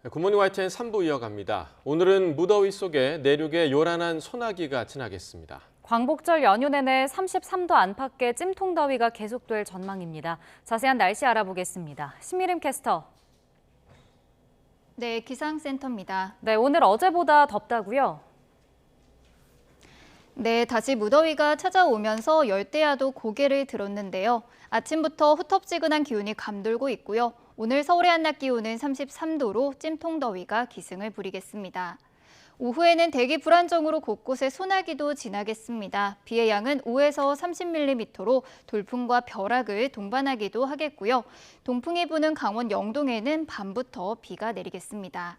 굿모닝 YTN 3부 이어갑니다. 오늘은 무더위 속에 내륙의 요란한 소나기가 지나겠습니다. 광복절 연휴 내내 33도 안팎의 찜통더위가 계속될 전망입니다. 자세한 날씨 알아보겠습니다. 신미림 캐스터. 네, 기상센터입니다. 네, 오늘 어제보다 덥다고요? 네, 다시 무더위가 찾아오면서 열대야도 고개를 들었는데요. 아침부터 후텁지근한 기온이 감돌고 있고요. 오늘 서울의 한낮 기온은 33도로 찜통더위가 기승을 부리겠습니다. 오후에는 대기 불안정으로 곳곳에 소나기도 지나겠습니다. 비의 양은 5에서 30mm로 돌풍과 벼락을 동반하기도 하겠고요. 동풍이 부는 강원 영동에는 밤부터 비가 내리겠습니다.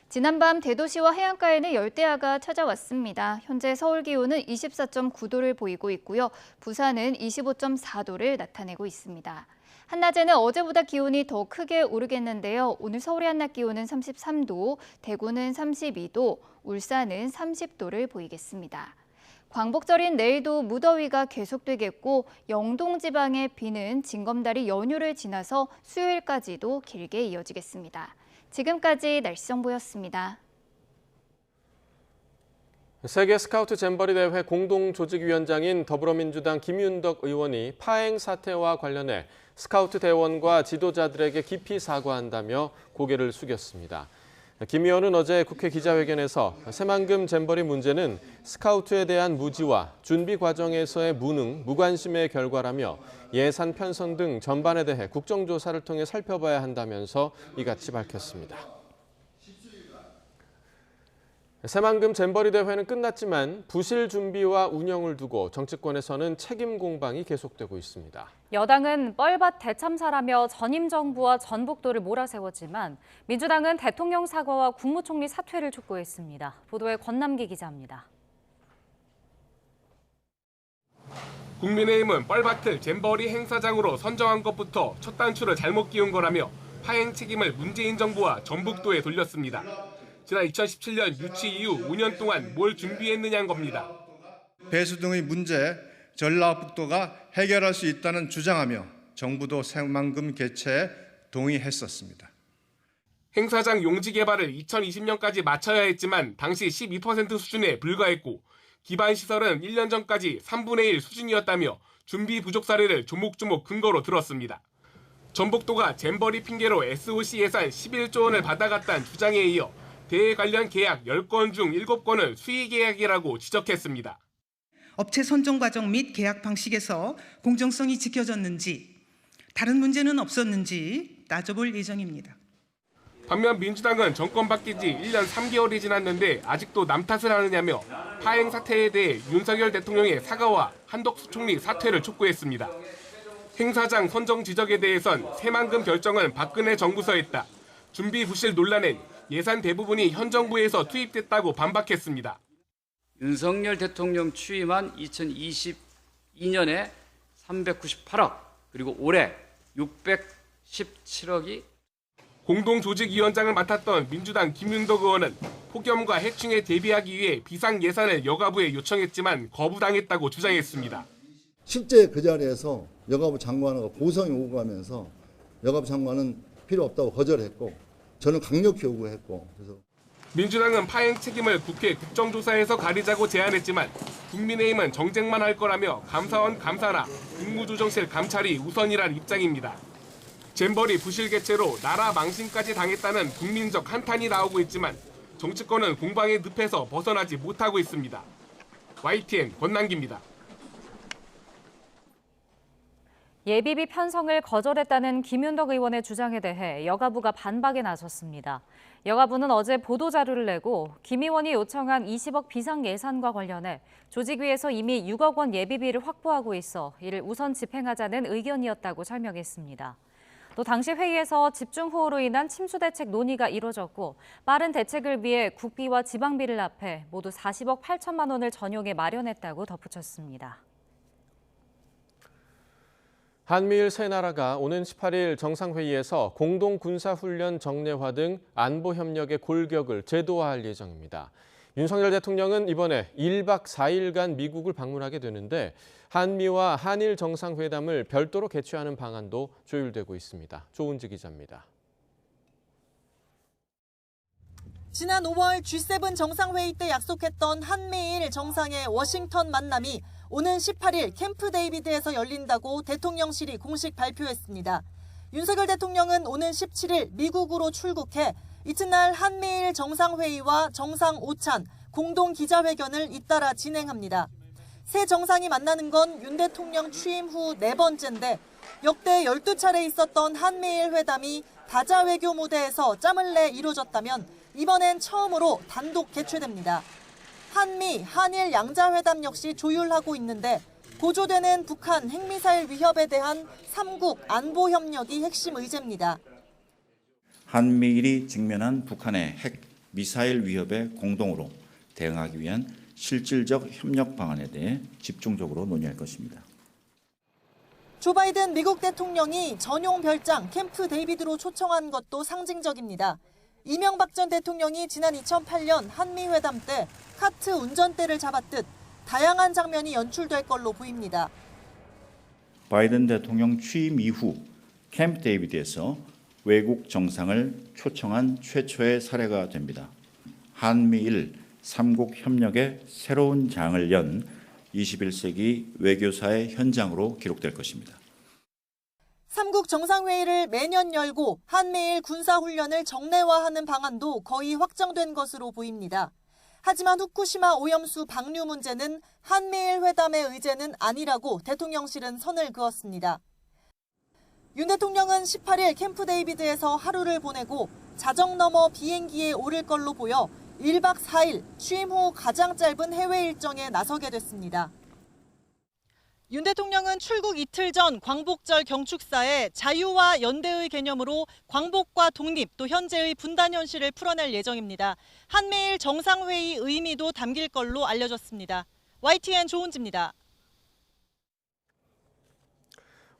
지난밤 대도시와 해안가에는 열대야가 찾아왔습니다. 현재 서울 기온은 24.9도를 보이고 있고요. 부산은 25.4도를 나타내고 있습니다. 한낮에는 어제보다 기온이 더 크게 오르겠는데요. 오늘 서울의 한낮 기온은 33도, 대구는 32도, 울산은 30도를 보이겠습니다. 광복절인 내일도 무더위가 계속되겠고 영동 지방의 비는 징검다리 연휴를 지나서 수요일까지도 길게 이어지겠습니다. 지금까지 날씨 정보였습니다. 세계 스카우트 잼버리 대회 공동조직위원장인 더불어민주당 김윤덕 의원이 파행 사태와 관련해 스카우트 대원과 지도자들에게 깊이 사과한다며 고개를 숙였습니다. 김 의원은 어제 국회 기자회견에서 새만금 잼버리 문제는 스카우트에 대한 무지와 준비 과정에서의 무능, 무관심의 결과라며 예산 편성 등 전반에 대해 국정조사를 통해 살펴봐야 한다면서 이같이 밝혔습니다. 새만금 잼버리 대회는 끝났지만 부실 준비와 운영을 두고 정치권에서는 책임 공방이 계속되고 있습니다. 여당은 뻘밭 대참사라며 전임 정부와 전북도를 몰아세웠지만 민주당은 대통령 사과와 국무총리 사퇴를 촉구했습니다. 보도에 권남기 기자입니다. 국민의힘은 뻘밭을 잼버리 행사장으로 선정한 것부터 첫 단추를 잘못 끼운 거라며 파행 책임을 문재인 정부와 전북도에 돌렸습니다. 지난 2017년 유치 이후 5년 동안 뭘 준비했느냐는 겁니다. 배수 등의 문제, 전라북도가 해결할 수 있다는 주장하며 정부도 새만금 개최에 동의했었습니다. 행사장 용지 개발을 2020년까지 마쳐야 했지만 당시 12% 수준에 불과했고 기반 시설은 1년 전까지 3분의 1 수준이었다며 준비 부족 사례를 조목조목 근거로 들었습니다. 전북도가 잼버리 핑계로 SOC 예산 11조 원을 받아갔다는 주장에 이어 대회 관련 계약 10건 중 7건은 수의 계약이라고 지적했습니다. 업체 선정 과정 및 계약 방식에서 공정성이 지켜졌는지, 다른 문제는 없었는지 따져볼 예정입니다. 반면 민주당은 정권 바뀐 지 1년 3개월이 지났는데 아직도 남 탓을 하느냐며 파행 사태에 대해 윤석열 대통령의 사과와 한덕수 총리 사퇴를 촉구했습니다. 행사장 선정 지적에 대해선 새만금 결정은 박근혜 정부서 했다. 준비 부실 논란엔 예산 대부분이 현 정부에서 투입됐다고 반박했습니다. 윤석열 대통령 취임한 2022년에 398억, 그리고 올해 617억이 공동조직위원장을 맡았던 민주당 김윤덕 의원은 폭염과 해충에 대비하기 위해 비상 예산을 여가부에 요청했지만 거부당했다고 주장했습니다. 실제 그 자리에서 여가부 장관과 고성이 오고 가면서 여가부 장관은 필요 없다고 거절했고 저는 강력히 요구했고 그래서 민주당은 파행 책임을 국회 국정조사에서 가리자고 제안했지만 국민의힘은 정쟁만 할 거라며 감사원 감사나 국무조정실 감찰이 우선이란 입장입니다. 잼버리 부실 개최로 나라 망신까지 당했다는 국민적 한탄이 나오고 있지만 정치권은 공방의 늪에서 벗어나지 못하고 있습니다. YTN 권남기입니다. 예비비 편성을 거절했다는 김윤덕 의원의 주장에 대해 여가부가 반박에 나섰습니다. 여가부는 어제 보도자료를 내고 김 의원이 요청한 20억 비상 예산과 관련해 조직위에서 이미 6억 원 예비비를 확보하고 있어 이를 우선 집행하자는 의견이었다고 설명했습니다. 또 당시 회의에서 집중호우로 인한 침수대책 논의가 이뤄졌고 빠른 대책을 위해 국비와 지방비를 합해 모두 40억 8천만 원을 전용해 마련했다고 덧붙였습니다. 한미일 세 나라가 오는 18일 정상회의에서 공동군사훈련 정례화 등 안보협력의 골격을 제도화할 예정입니다. 윤석열 대통령은 이번에 1박 4일간 미국을 방문하게 되는데 한미와 한일 정상회담을 별도로 개최하는 방안도 조율되고 있습니다. 조은지 기자입니다. 지난 5월 G7 정상회의 때 약속했던 한미일 정상의 워싱턴 만남이 오는 18일 캠프 데이비드에서 열린다고 대통령실이 공식 발표했습니다. 윤석열 대통령은 오는 17일 미국으로 출국해 이튿날 한미일 정상회의와 정상 오찬, 공동 기자회견을 잇따라 진행합니다. 새 정상이 만나는 건 윤 대통령 취임 후 4번째인데 역대 12차례 있었던 한미일 회담이 다자 외교 무대에서 짬을 내 이루어졌다면 이번엔 처음으로 단독 개최됩니다. 한미, 한일 양자회담 역시 조율하고 있는데 고조되는 북한 핵미사일 위협에 대한 3국 안보 협력이 핵심 의제입니다. 한미일이 직면한 북한의 핵 미사일 위협에 공동으로 대응하기 위한 실질적 협력 방안에 대해 집중적으로 논의할 것입니다. 조 바이든 미국 대통령이 전용 별장 캠프 데이비드로 초청한 것도 상징적입니다. 이명박 전 대통령이 지난 2008년 한미회담 때 카트 운전대를 잡았듯 다양한 장면이 연출될 걸로 보입니다. 바이든 대통령 취임 이후 캠프 데이비드에서 외국 정상을 초청한 최초의 사례가 됩니다. 한미일 3국 협력의 새로운 장을 연 21세기 외교사의 현장으로 기록될 것입니다. 3국 정상회의를 매년 열고 한미일 군사훈련을 정례화하는 방안도 거의 확정된 것으로 보입니다. 하지만 후쿠시마 오염수 방류 문제는 한미일 회담의 의제는 아니라고 대통령실은 선을 그었습니다. 윤 대통령은 18일 캠프 데이비드에서 하루를 보내고 자정 넘어 비행기에 오를 걸로 보여 1박 4일 취임 후 가장 짧은 해외 일정에 나서게 됐습니다. 윤 대통령은 출국 이틀 전 광복절 경축사에 자유와 연대의 개념으로 광복과 독립 또 현재의 분단 현실을 풀어낼 예정입니다. 한미일 정상회의 의미도 담길 걸로 알려졌습니다. YTN 조은지입니다.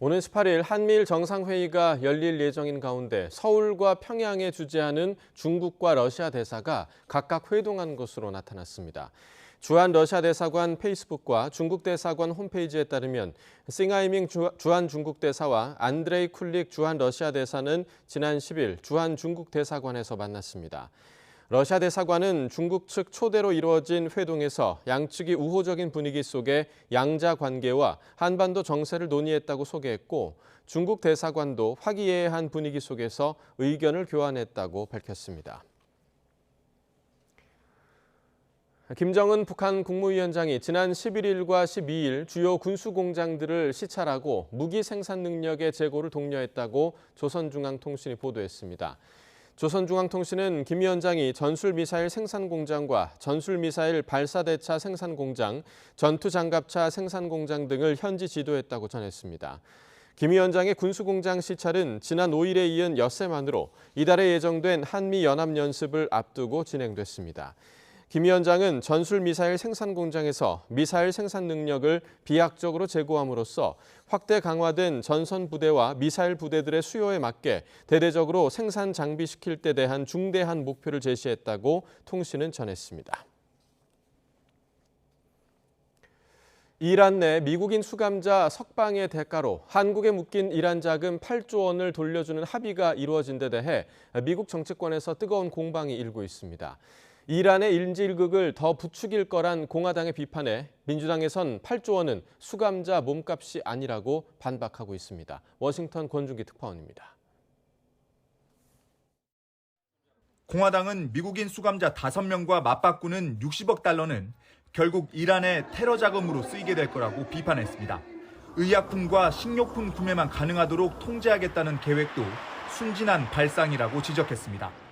오는 18일 한미일 정상회의가 열릴 예정인 가운데 서울과 평양에 주재하는 중국과 러시아 대사가 각각 회동한 것으로 나타났습니다. 주한 러시아 대사관 페이스북과 중국 대사관 홈페이지에 따르면 싱하이밍 주한 중국 대사와 안드레이 쿨릭 주한 러시아 대사는 지난 10일 주한 중국 대사관에서 만났습니다. 러시아 대사관은 중국 측 초대로 이루어진 회동에서 양측이 우호적인 분위기 속에 양자 관계와 한반도 정세를 논의했다고 소개했고 중국 대사관도 화기애애한 분위기 속에서 의견을 교환했다고 밝혔습니다. 김정은 북한 국무위원장이 지난 11일과 12일 주요 군수공장들을 시찰하고 무기 생산 능력의 제고를 독려했다고 조선중앙통신이 보도했습니다. 조선중앙통신은 김 위원장이 전술미사일 생산공장과 전술미사일 발사대차 생산공장, 전투장갑차 생산공장 등을 현지 지도했다고 전했습니다. 김 위원장의 군수공장 시찰은 지난 5일에 이은 엿새 만으로 이달에 예정된 한미연합연습을 앞두고 진행됐습니다. 김 위원장은 전술미사일 생산공장에서 미사일 생산 능력을 비약적으로 제고함으로써 확대 강화된 전선 부대와 미사일 부대들의 수요에 맞게 대대적으로 생산 장비시킬 데 대한 중대한 목표를 제시했다고 통신은 전했습니다. 이란 내 미국인 수감자 석방의 대가로 한국에 묶인 이란 자금 8조 원을 돌려주는 합의가 이루어진 데 대해 미국 정치권에서 뜨거운 공방이 일고 있습니다. 이란의 인질극을 더 부추길 거란 공화당의 비판에 민주당에선 8조 원은 수감자 몸값이 아니라고 반박하고 있습니다. 워싱턴 권준기 특파원입니다. 공화당은 미국인 수감자 5명과 맞바꾸는 60억 달러는 결국 이란의 테러 자금으로 쓰이게 될 거라고 비판했습니다. 의약품과 식료품 구매만 가능하도록 통제하겠다는 계획도 순진한 발상이라고 지적했습니다.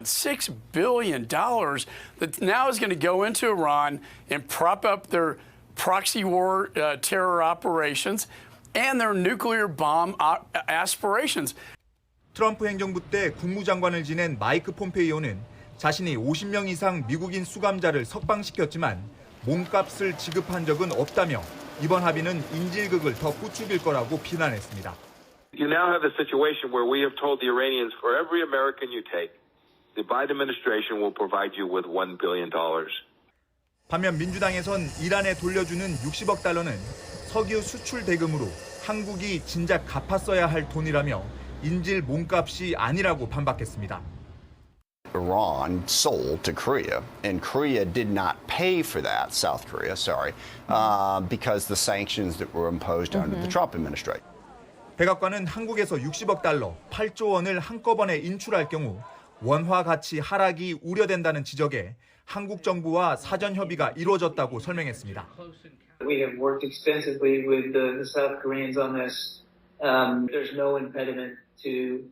$6 billion that now is going to go into Iran and prop up their proxy war terror operations and their nuclear bomb aspirations. 트럼프 행정부 때 국무장관을 지낸 마이크 폼페이오는 자신이 50명 이상 미국인 수감자를 석방시켰지만 몸값을 지급한 적은 없다며 이번 합의는 인질극을 더 부추길 거라고 비난했습니다. You now have a situation where we have told the Iranians for every American you take, the Biden administration will provide you with $1 billion. 반면 민주당에선 이란에 돌려주는 60억 달러는 석유 수출 대금으로 한국이 진작 갚았어야 할 돈이라며 인질 몸값이 아니라고 반박했습니다. Iran sold to Korea, and Korea did not pay for that, South Korea, because the sanctions that were imposed under the Trump administration. 백악관은 한국에서 60억 달러, 8조 원을 한꺼번에 인출할 경우 원화 가치 하락이 우려된다는 지적에 한국 정부와 사전 협의가 이루어졌다고 설명했습니다. We have worked extensively with the South Koreans on this. There's no impediment to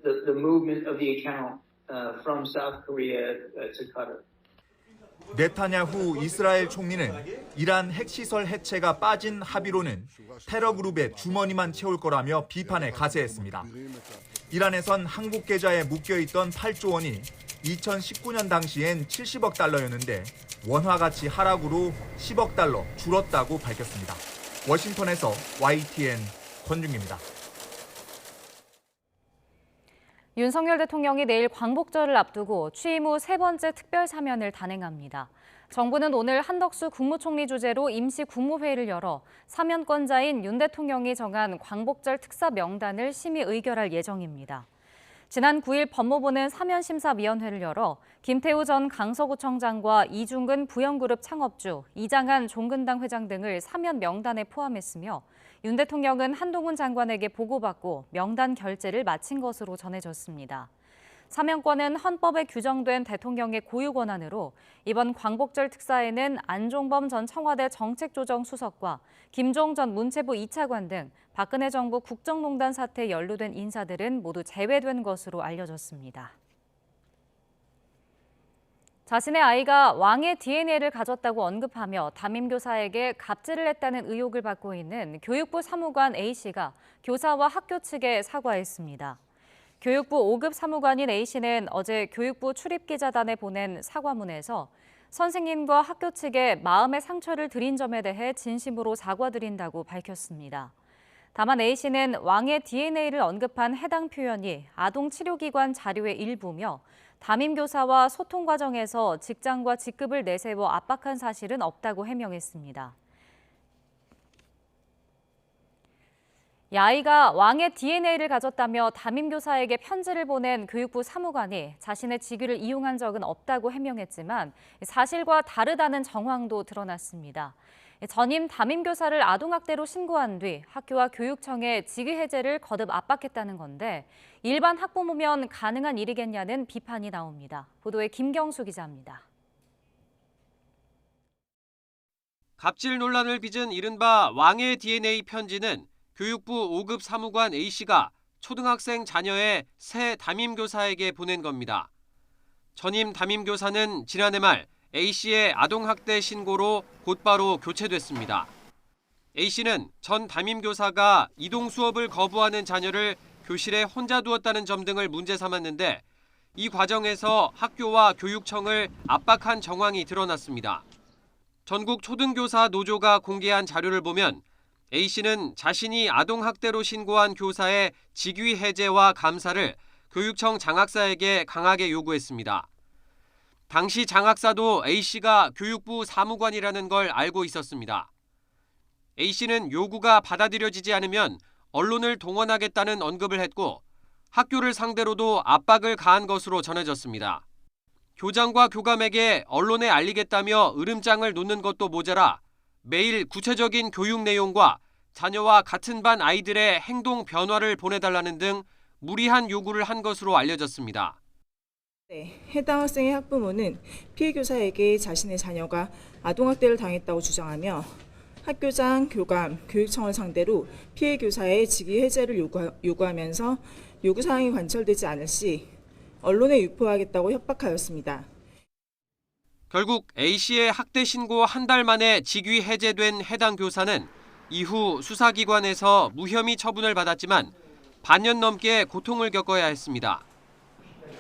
the movement of the account from South Korea to Qatar. 네타냐후 이스라엘 총리는 이란 핵시설 해체가 빠진 합의로는 테러 그룹의 주머니만 채울 거라며 비판에 가세했습니다. 이란에선 한국 계좌에 묶여있던 8조 원이 2019년 당시엔 70억 달러였는데 원화 가치 하락으로 10억 달러 줄었다고 밝혔습니다. 워싱턴에서 YTN 권중기입니다. 윤석열 대통령이 내일 광복절을 앞두고 취임 후 세 번째 특별 사면을 단행합니다. 정부는 오늘 한덕수 국무총리 주재로 임시 국무회의를 열어 사면권자인 윤 대통령이 정한 광복절 특사 명단을 심의 의결할 예정입니다. 지난 9일 법무부는 사면심사위원회를 열어 김태우 전 강서구청장과 이중근 부영그룹 창업주, 이장한 종근당 회장 등을 사면 명단에 포함했으며 윤 대통령은 한동훈 장관에게 보고받고 명단 결재를 마친 것으로 전해졌습니다. 사면권은 헌법에 규정된 대통령의 고유 권한으로 이번 광복절 특사에는 안종범 전 청와대 정책조정수석과 김종 전 문체부 2차관 등 박근혜 정부 국정농단 사태에 연루된 인사들은 모두 제외된 것으로 알려졌습니다. 자신의 아이가 왕의 DNA를 가졌다고 언급하며 담임교사에게 갑질을 했다는 의혹을 받고 있는 교육부 사무관 A씨가 교사와 학교 측에 사과했습니다. 교육부 5급 사무관인 A씨는 어제 교육부 출입기자단에 보낸 사과문에서 선생님과 학교 측에 마음의 상처를 드린 점에 대해 진심으로 사과드린다고 밝혔습니다. 다만 A씨는 왕의 DNA를 언급한 해당 표현이 아동치료기관 자료의 일부며 담임교사와 소통 과정에서 직장과 직급을 내세워 압박한 사실은 없다고 해명했습니다. 이 아이가 왕의 DNA를 가졌다며 담임교사에게 편지를 보낸 교육부 사무관이 자신의 직위를 이용한 적은 없다고 해명했지만 사실과 다르다는 정황도 드러났습니다. 전임 담임교사를 아동학대로 신고한 뒤 학교와 교육청에 직위 해제를 거듭 압박했다는 건데 일반 학부모면 가능한 일이겠냐는 비판이 나옵니다. 보도에 김경수 기자입니다. 갑질 논란을 빚은 이른바 왕의 DNA 편지는 교육부 5급 사무관 A씨가 초등학생 자녀의 새 담임교사에게 보낸 겁니다. 전임 담임교사는 지난해 말 A씨의 아동학대 신고로 곧바로 교체됐습니다. A씨는 전 담임교사가 이동 수업을 거부하는 자녀를 교실에 혼자 두었다는 점 등을 문제 삼았는데 이 과정에서 학교와 교육청을 압박한 정황이 드러났습니다. 전국 초등교사 노조가 공개한 자료를 보면 A씨는 자신이 아동학대로 신고한 교사의 직위 해제와 감사를 교육청 장학사에게 강하게 요구했습니다. 당시 장학사도 A씨가 교육부 사무관이라는 걸 알고 있었습니다. A씨는 요구가 받아들여지지 않으면 언론을 동원하겠다는 언급을 했고 학교를 상대로도 압박을 가한 것으로 전해졌습니다. 교장과 교감에게 언론에 알리겠다며 으름장을 놓는 것도 모자라 매일 구체적인 교육 내용과 자녀와 같은 반 아이들의 행동 변화를 보내달라는 등 무리한 요구를 한 것으로 알려졌습니다. 해당 학생의 학부모는 피해 교사에게 자신의 자녀가 아동학대를 당했다고 주장하며 학교장, 교감, 교육청을 상대로 피해 교사의 직위 해제를 요구하면서 요구사항이 관철되지 않을 시 언론에 유포하겠다고 협박하였습니다. 결국 A씨의 학대 신고 한 달 만에 직위 해제된 해당 교사는 이후 수사기관에서 무혐의 처분을 받았지만 반년 넘게 고통을 겪어야 했습니다.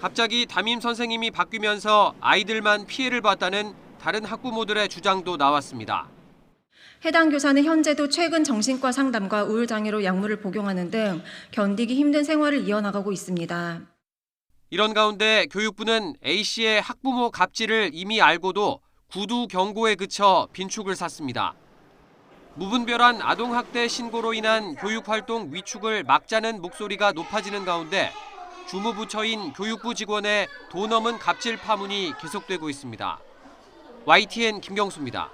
갑자기 담임 선생님이 바뀌면서 아이들만 피해를 봤다는 다른 학부모들의 주장도 나왔습니다. 해당 교사는 현재도 최근 정신과 상담과 우울장애로 약물을 복용하는 등 견디기 힘든 생활을 이어나가고 있습니다. 이런 가운데 교육부는 A씨의 학부모 갑질을 이미 알고도 구두 경고에 그쳐 빈축을 샀습니다. 무분별한 아동학대 신고로 인한 교육활동 위축을 막자는 목소리가 높아지는 가운데 주무부처인 교육부 직원의 돈 넘은 갑질 파문이 계속되고 있습니다. YTN 김경수입니다.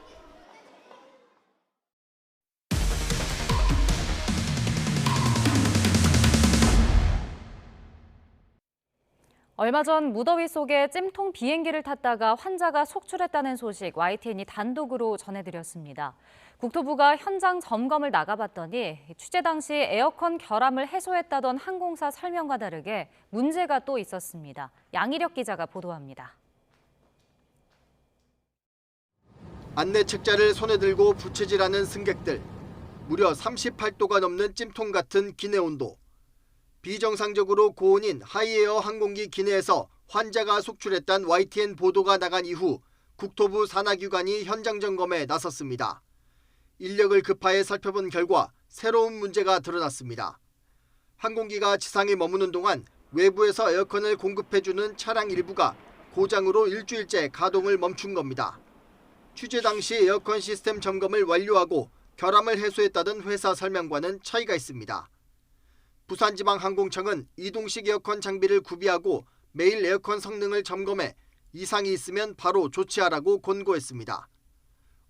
얼마 전 무더위 속에 찜통 비행기를 탔다가 환자가 속출했다는 소식 YTN이 단독으로 전해드렸습니다. 국토부가 현장 점검을 나가봤더니 취재 당시 에어컨 결함을 해소했다던 항공사 설명과 다르게 문제가 또 있었습니다. 양희력 기자가 보도합니다. 안내 책자를 손에 들고 부채질하는 승객들. 무려 38도가 넘는 찜통 같은 기내 온도. 비정상적으로 고온인 하이에어 항공기 기내에서 환자가 속출했다는 YTN 보도가 나간 이후 국토부 산하기관이 현장 점검에 나섰습니다. 인력을 급하게 살펴본 결과 새로운 문제가 드러났습니다. 항공기가 지상에 머무는 동안 외부에서 에어컨을 공급해주는 차량 일부가 고장으로 일주일째 가동을 멈춘 겁니다. 취재 당시 에어컨 시스템 점검을 완료하고 결함을 해소했다던 회사 설명과는 차이가 있습니다. 부산지방항공청은 이동식 에어컨 장비를 구비하고 매일 에어컨 성능을 점검해 이상이 있으면 바로 조치하라고 권고했습니다.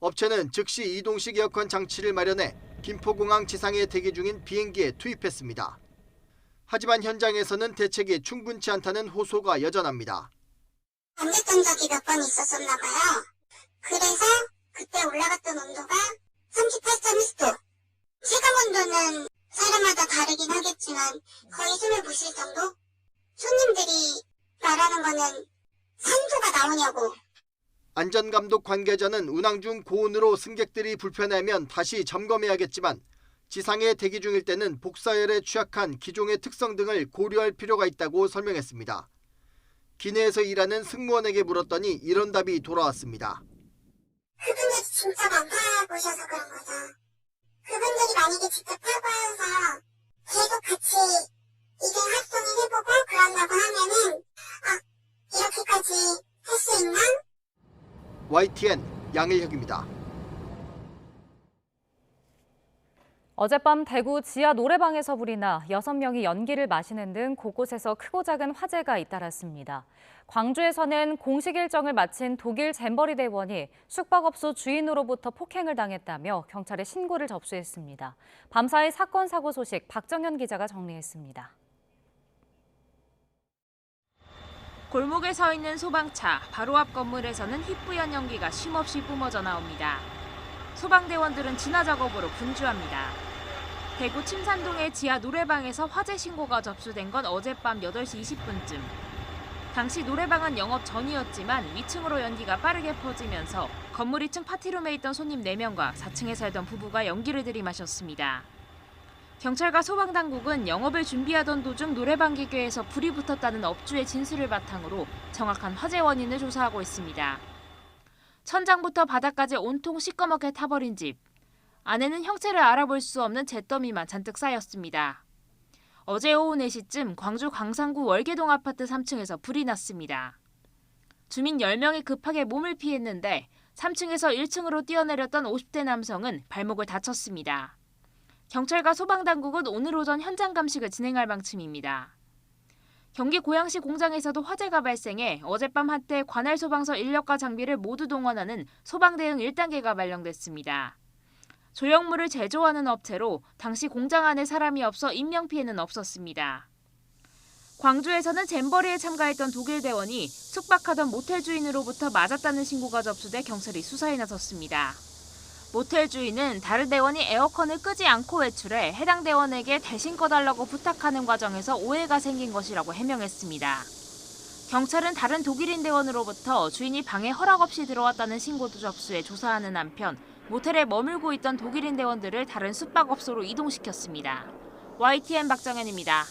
업체는 즉시 이동식 에어컨 장치를 마련해 김포공항 지상에 대기 중인 비행기에 투입했습니다. 하지만 현장에서는 대책이 충분치 않다는 호소가 여전합니다. 반대던 적이 몇 번 있었었나 봐요. 그래서 그때 올라갔던 온도가 38.1도. 체감 온도는 사람마다 다르긴 하겠지만 거의 숨을 못 쉴 정도? 손님들이 말하는 거는 산소가 나오냐고. 안전감독 관계자는 운항 중 고온으로 승객들이 불편해하면 다시 점검해야겠지만 지상에 대기 중일 때는 복사열에 취약한 기종의 특성 등을 고려할 필요가 있다고 설명했습니다. 기내에서 일하는 승무원에게 물었더니 이런 답이 돌아왔습니다. 그분들이 진짜 많다보셔서 그런 거죠. 그분들이 만약에 직접 타고 와서 계속 같이 일을 활동을 해보고 그런다고 하면은 이렇게까지 할 수 있나? YTN 양일혁입니다. 어젯밤 대구 지하 노래방에서 불이 나 6명이 연기를 마시는 등 곳곳에서 크고 작은 화재가 잇따랐습니다. 광주에서는 공식 일정을 마친 독일 잼버리 대원이 숙박업소 주인으로부터 폭행을 당했다며 경찰에 신고를 접수했습니다. 밤사이 사건 사고 소식 박정현 기자가 정리했습니다. 골목에 서 있는 소방차, 바로 앞 건물에서는 휘뿌연 연기가 쉼없이 뿜어져 나옵니다. 소방대원들은 진화 작업으로 분주합니다. 대구 침산동의 지하 노래방에서 화재 신고가 접수된 건 어젯밤 8시 20분쯤. 당시 노래방은 영업 전이었지만 위층으로 연기가 빠르게 퍼지면서 건물 2층 파티룸에 있던 손님 4명과 4층에 살던 부부가 연기를 들이마셨습니다. 경찰과 소방당국은 영업을 준비하던 도중 노래방 기계에서 불이 붙었다는 업주의 진술을 바탕으로 정확한 화재 원인을 조사하고 있습니다. 천장부터 바닥까지 온통 시꺼멓게 타버린 집. 안에는 형체를 알아볼 수 없는 잿더미만 잔뜩 쌓였습니다. 어제 오후 4시쯤 광주 광산구 월계동 아파트 3층에서 불이 났습니다. 주민 10명이 급하게 몸을 피했는데 3층에서 1층으로 뛰어내렸던 50대 남성은 발목을 다쳤습니다. 경찰과 소방당국은 오늘 오전 현장 감식을 진행할 방침입니다. 경기 고양시 공장에서도 화재가 발생해 어젯밤 한때 관할 소방서 인력과 장비를 모두 동원하는 소방대응 1단계가 발령됐습니다. 조형물을 제조하는 업체로 당시 공장 안에 사람이 없어 인명피해는 없었습니다. 광주에서는 잼버리에 참가했던 독일 대원이 숙박하던 모텔 주인으로부터 맞았다는 신고가 접수돼 경찰이 수사에 나섰습니다. 모텔 주인은 다른 대원이 에어컨을 끄지 않고 외출해 해당 대원에게 대신 꺼달라고 부탁하는 과정에서 오해가 생긴 것이라고 해명했습니다. 경찰은 다른 독일인 대원으로부터 주인이 방에 허락 없이 들어왔다는 신고도 접수해 조사하는 한편 모텔에 머물고 있던 독일인 대원들을 다른 숙박업소로 이동시켰습니다. YTN 박정현입니다.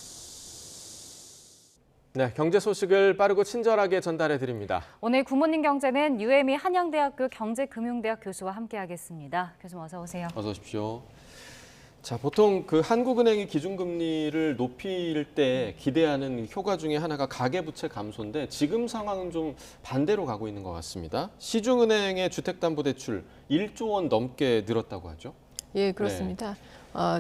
네, 경제 소식을 빠르고 친절하게 전달해 드립니다. 오늘 굿모닝 경제는 UME 한양대학교 경제금융대학 교수와 함께하겠습니다. 교수님 어서 오세요. 어서 오십시오. 자, 보통 그 한국은행이 기준금리를 높일 때 기대하는 효과 중에 하나가 가계부채 감소인데 지금 상황은 좀 반대로 가고 있는 것 같습니다. 시중은행의 주택담보대출 1조 원 넘게 늘었다고 하죠? 예, 그렇습니다.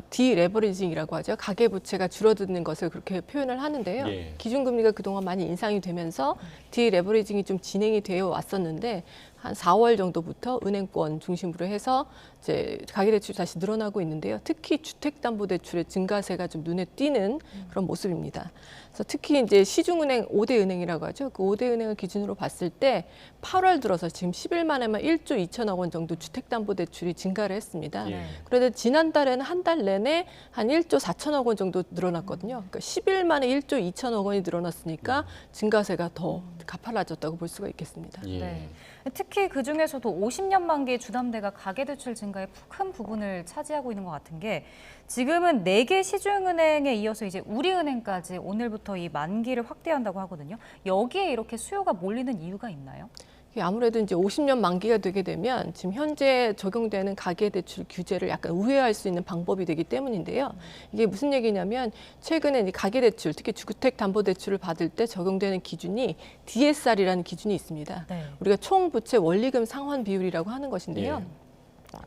디레버리징이라고 하죠. 가계부채가 줄어드는 것을 그렇게 표현을 하는데요. 예. 기준금리가 그동안 많이 인상이 되면서 디레버리징이 좀 진행이 되어 왔었는데 한 4월 정도부터 은행권 중심으로 해서 이제 가계대출이 다시 늘어나고 있는데요. 특히 주택담보대출의 증가세가 좀 눈에 띄는 그런 모습입니다. 그래서 특히 이제 시중은행 5대 은행이라고 하죠. 그 5대 은행을 기준으로 봤을 때 8월 들어서 지금 10일 만에만 1조 2천억 원 정도 주택담보대출이 증가를 했습니다. 예. 그런데 지난달에는 한 달 내내 한 1조 4천억 원 정도 늘어났거든요. 그러니까 10일 만에 1조 2천억 원이 늘어났으니까 증가세가 더 가팔라졌다고 볼 수가 있겠습니다. 예. 네. 특히 그중에서도 50년 만기 주담대가 가계대출 증가에 큰 부분을 차지하고 있는 것 같은 게 지금은 4개 시중은행에 이어서 이제 우리은행까지 오늘부터 이 만기를 확대한다고 하거든요. 여기에 이렇게 수요가 몰리는 이유가 있나요? 아무래도 이제 50년 만기가 되게 되면 지금 현재 적용되는 가계대출 규제를 약간 우회할 수 있는 방법이 되기 때문인데요. 이게 무슨 얘기냐면 최근에 이제 가계대출, 특히 주택담보대출을 받을 때 적용되는 기준이 DSR이라는 기준이 있습니다. 네. 우리가 총부채 원리금 상환 비율이라고 하는 것인데요.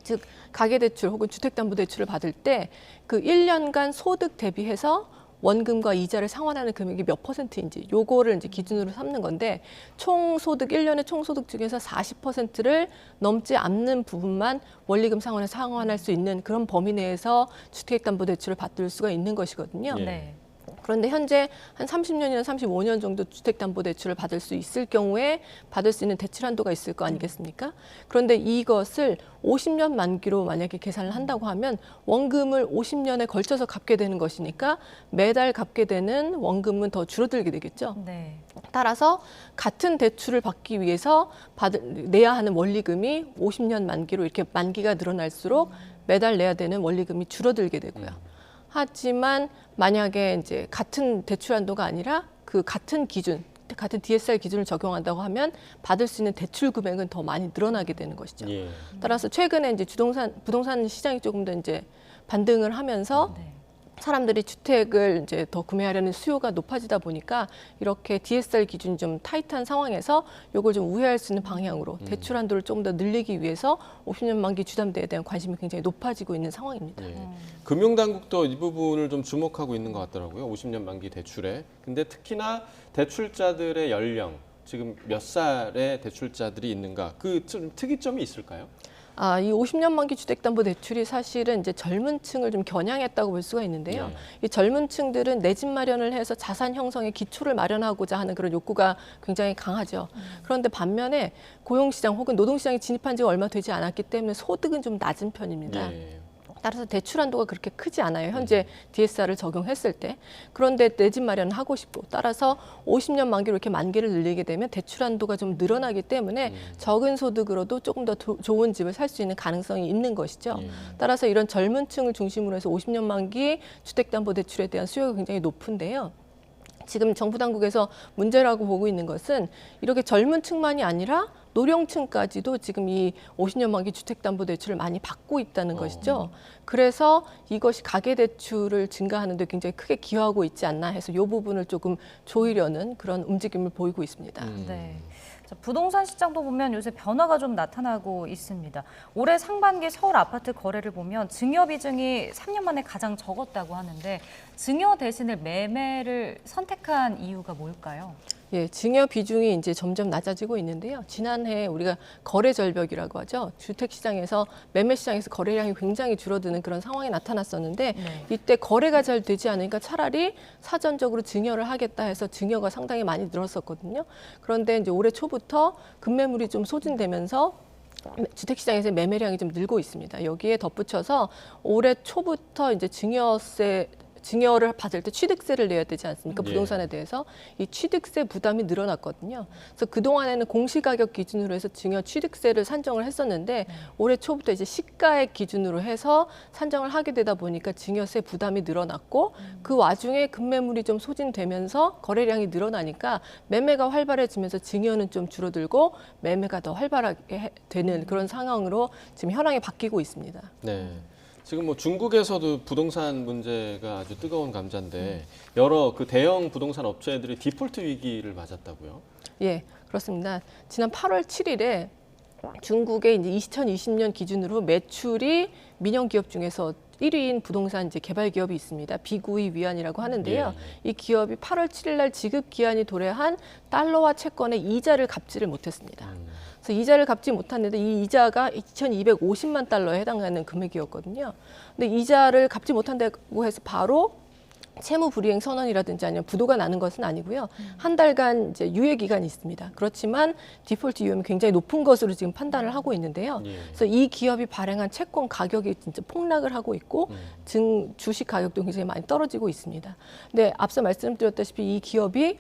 즉 가계대출 혹은 주택담보대출을 받을 때 그 1년간 소득 대비해서 원금과 이자를 상환하는 금액이 몇 %인지 요거를 이제 기준으로 삼는 건데 총소득 1년의 총소득 중에서 40%를 넘지 않는 부분만 원리금 상환을 상환할 수 있는 그런 범위 내에서 주택담보대출을 받을 수가 있는 것이거든요. 네. 그런데 현재 한 30년이나 35년 정도 주택담보대출을 받을 수 있을 경우에 받을 수 있는 대출 한도가 있을 거 아니겠습니까? 그런데 이것을 50년 만기로 만약에 계산을 한다고 하면 원금을 50년에 걸쳐서 갚게 되는 것이니까 매달 갚게 되는 원금은 더 줄어들게 되겠죠. 네. 따라서 같은 대출을 받기 위해서 내야 하는 원리금이 50년 만기로 이렇게 만기가 늘어날수록 매달 내야 되는 원리금이 줄어들게 되고요. 하지만 만약에 이제 같은 대출 한도가 아니라 그 같은 기준, 같은 DSR 기준을 적용한다고 하면 받을 수 있는 대출 금액은 더 많이 늘어나게 되는 것이죠. 예. 따라서 최근에 이제 부동산 시장이 조금 더 이제 반등을 하면서 사람들이 주택을 이제 더 구매하려는 수요가 높아지다 보니까 이렇게 DSR 기준이 좀 타이트한 상황에서 이걸 좀 우회할 수 있는 방향으로 대출 한도를 조금 더 늘리기 위해서 50년 만기 주담대에 대한 관심이 굉장히 높아지고 있는 상황입니다. 예. 금융당국도 이 부분을 좀 주목하고 있는 것 같더라고요. 50년 만기 대출에. 근데 특히나 대출자들의 연령, 지금 몇 살의 대출자들이 있는가, 그 좀 특이점이 있을까요? 이 50년 만기 주택담보대출이 사실은 이제 젊은 층을 좀 겨냥했다고 볼 수가 있는데요. 이 젊은 층들은 내 집 마련을 해서 자산 형성의 기초를 마련하고자 하는 그런 욕구가 굉장히 강하죠. 그런데 반면에 고용시장 혹은 노동시장에 진입한 지가 얼마 되지 않았기 때문에 소득은 좀 낮은 편입니다. 따라서 대출 한도가 그렇게 크지 않아요. 현재 DSR을 적용했을 때. 그런데 내 집 마련을 하고 싶고 따라서 50년 만기로 이렇게 만기를 늘리게 되면 대출 한도가 좀 늘어나기 때문에 적은 소득으로도 조금 더 좋은 집을 살 수 있는 가능성이 있는 것이죠. 따라서 이런 젊은 층을 중심으로 해서 50년 만기 주택담보대출에 대한 수요가 굉장히 높은데요. 지금 정부 당국에서 문제라고 보고 있는 것은 이렇게 젊은 층만이 아니라 노령층까지도 지금 이 50년 만기 주택담보대출을 많이 받고 있다는 것이죠. 그래서 이것이 가계대출을 증가하는 데 굉장히 크게 기여하고 있지 않나 해서 이 부분을 조금 조이려는 그런 움직임을 보이고 있습니다. 네. 자, 부동산 시장도 보면 요새 변화가 좀 나타나고 있습니다. 올해 상반기 서울 아파트 거래를 보면 증여 비중이 3년 만에 가장 적었다고 하는데 증여 대신에 매매를 선택한 이유가 뭘까요? 예, 증여 비중이 이제 점점 낮아지고 있는데요. 지난해 우리가 거래 절벽이라고 하죠. 주택 시장에서 매매 시장에서 거래량이 굉장히 줄어드는 그런 상황이 나타났었는데 이때 거래가 잘 되지 않으니까 차라리 사전적으로 증여를 하겠다 해서 증여가 상당히 많이 늘었었거든요. 그런데 이제 올해 초부터 급매물이 좀 소진되면서 주택시장에서 매매량이 좀 늘고 있습니다. 여기에 덧붙여서 올해 초부터 이제 증여를 받을 때 취득세를 내야 되지 않습니까? 부동산에 대해서 이 취득세 부담이 늘어났거든요. 그래서 그동안에는 공시가격 기준으로 해서 증여 취득세를 산정을 했었는데 올해 초부터 이제 시가액 기준으로 해서 산정을 하게 되다 보니까 증여세 부담이 늘어났고 그 와중에 급매물이 좀 소진되면서 거래량이 늘어나니까 매매가 활발해지면서 증여는 좀 줄어들고 매매가 더 활발하게 되는 그런 상황으로 지금 현황이 바뀌고 있습니다. 네. 지금 뭐 중국에서도 부동산 문제가 아주 뜨거운 감자인데 여러 그 대형 부동산 업체들이 디폴트 위기를 맞았다고요? 예, 그렇습니다. 지난 8월 7일에 중국의 이제 2020년 기준으로 매출이 민영 기업 중에서 1위인 부동산 이제 개발 기업이 있습니다. 비구이 위안이라고 하는데요. 이 기업이 8월 7일 날 지급 기한이 도래한 달러화 채권의 이자를 갚지를 못했습니다. 그래서 이자를 갚지 못했는데 이 이자가 2,250만 달러에 해당하는 금액이었거든요. 근데 이자를 갚지 못한다고 해서 바로 채무 불이행 선언이라든지 아니면 부도가 나는 것은 아니고요. 한 달간 이제 유예 기간이 있습니다. 그렇지만 디폴트 위험이 굉장히 높은 것으로 지금 판단을 하고 있는데요. 그래서 이 기업이 발행한 채권 가격이 진짜 폭락을 하고 있고 주식 가격도 굉장히 많이 떨어지고 있습니다. 근데 앞서 말씀드렸다시피 이 기업이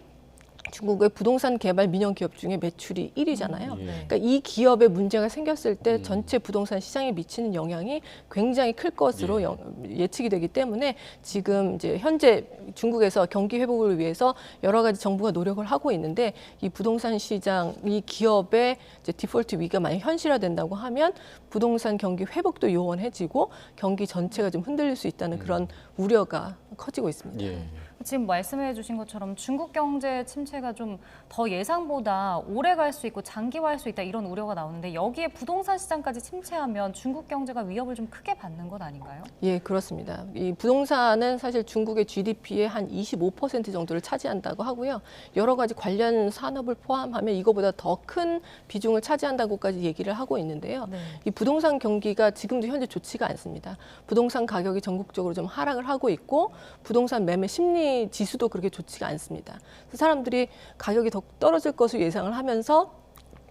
중국의 부동산 개발 민영 기업 중에 매출이 1위잖아요. 그러니까 이 기업에 문제가 생겼을 때 전체 부동산 시장에 미치는 영향이 굉장히 클 것으로 예측이 되기 때문에 지금 이제 현재 중국에서 경기 회복을 위해서 여러 가지 정부가 노력을 하고 있는데 이 부동산 시장, 이 기업의 이제 디폴트 위기가 만약 현실화된다고 하면 부동산 경기 회복도 요원해지고 경기 전체가 좀 흔들릴 수 있다는 그런 우려가 커지고 있습니다. 지금 말씀해 주신 것처럼 중국 경제 침체가 좀 더 예상보다 오래 갈 수 있고 장기화할 수 있다 이런 우려가 나오는데 여기에 부동산 시장까지 침체하면 중국 경제가 위협을 좀 크게 받는 것 아닌가요? 예, 그렇습니다. 이 부동산은 사실 중국의 GDP의 한 25% 정도를 차지한다고 하고요. 여러 가지 관련 산업을 포함하면 이거보다 더 큰 비중을 차지한다고까지 얘기를 하고 있는데요. 이 부동산 경기가 지금도 현재 좋지가 않습니다. 부동산 가격이 전국적으로 좀 하락을 하고 있고 부동산 매매 심리 지수도 그렇게 좋지가 않습니다. 사람들이 가격이 더 떨어질 것을 예상을 하면서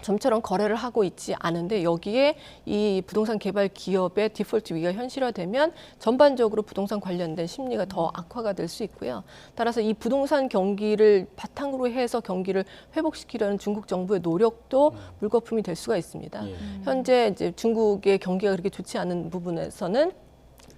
좀처럼 거래를 하고 있지 않은데 여기에 이 부동산 개발 기업의 디폴트 위기가 현실화되면 전반적으로 부동산 관련된 심리가 더 악화가 될 수 있고요. 따라서 이 부동산 경기를 바탕으로 해서 경기를 회복시키려는 중국 정부의 노력도 물거품이 될 수가 있습니다. 현재 이제 중국의 경기가 그렇게 좋지 않은 부분에서는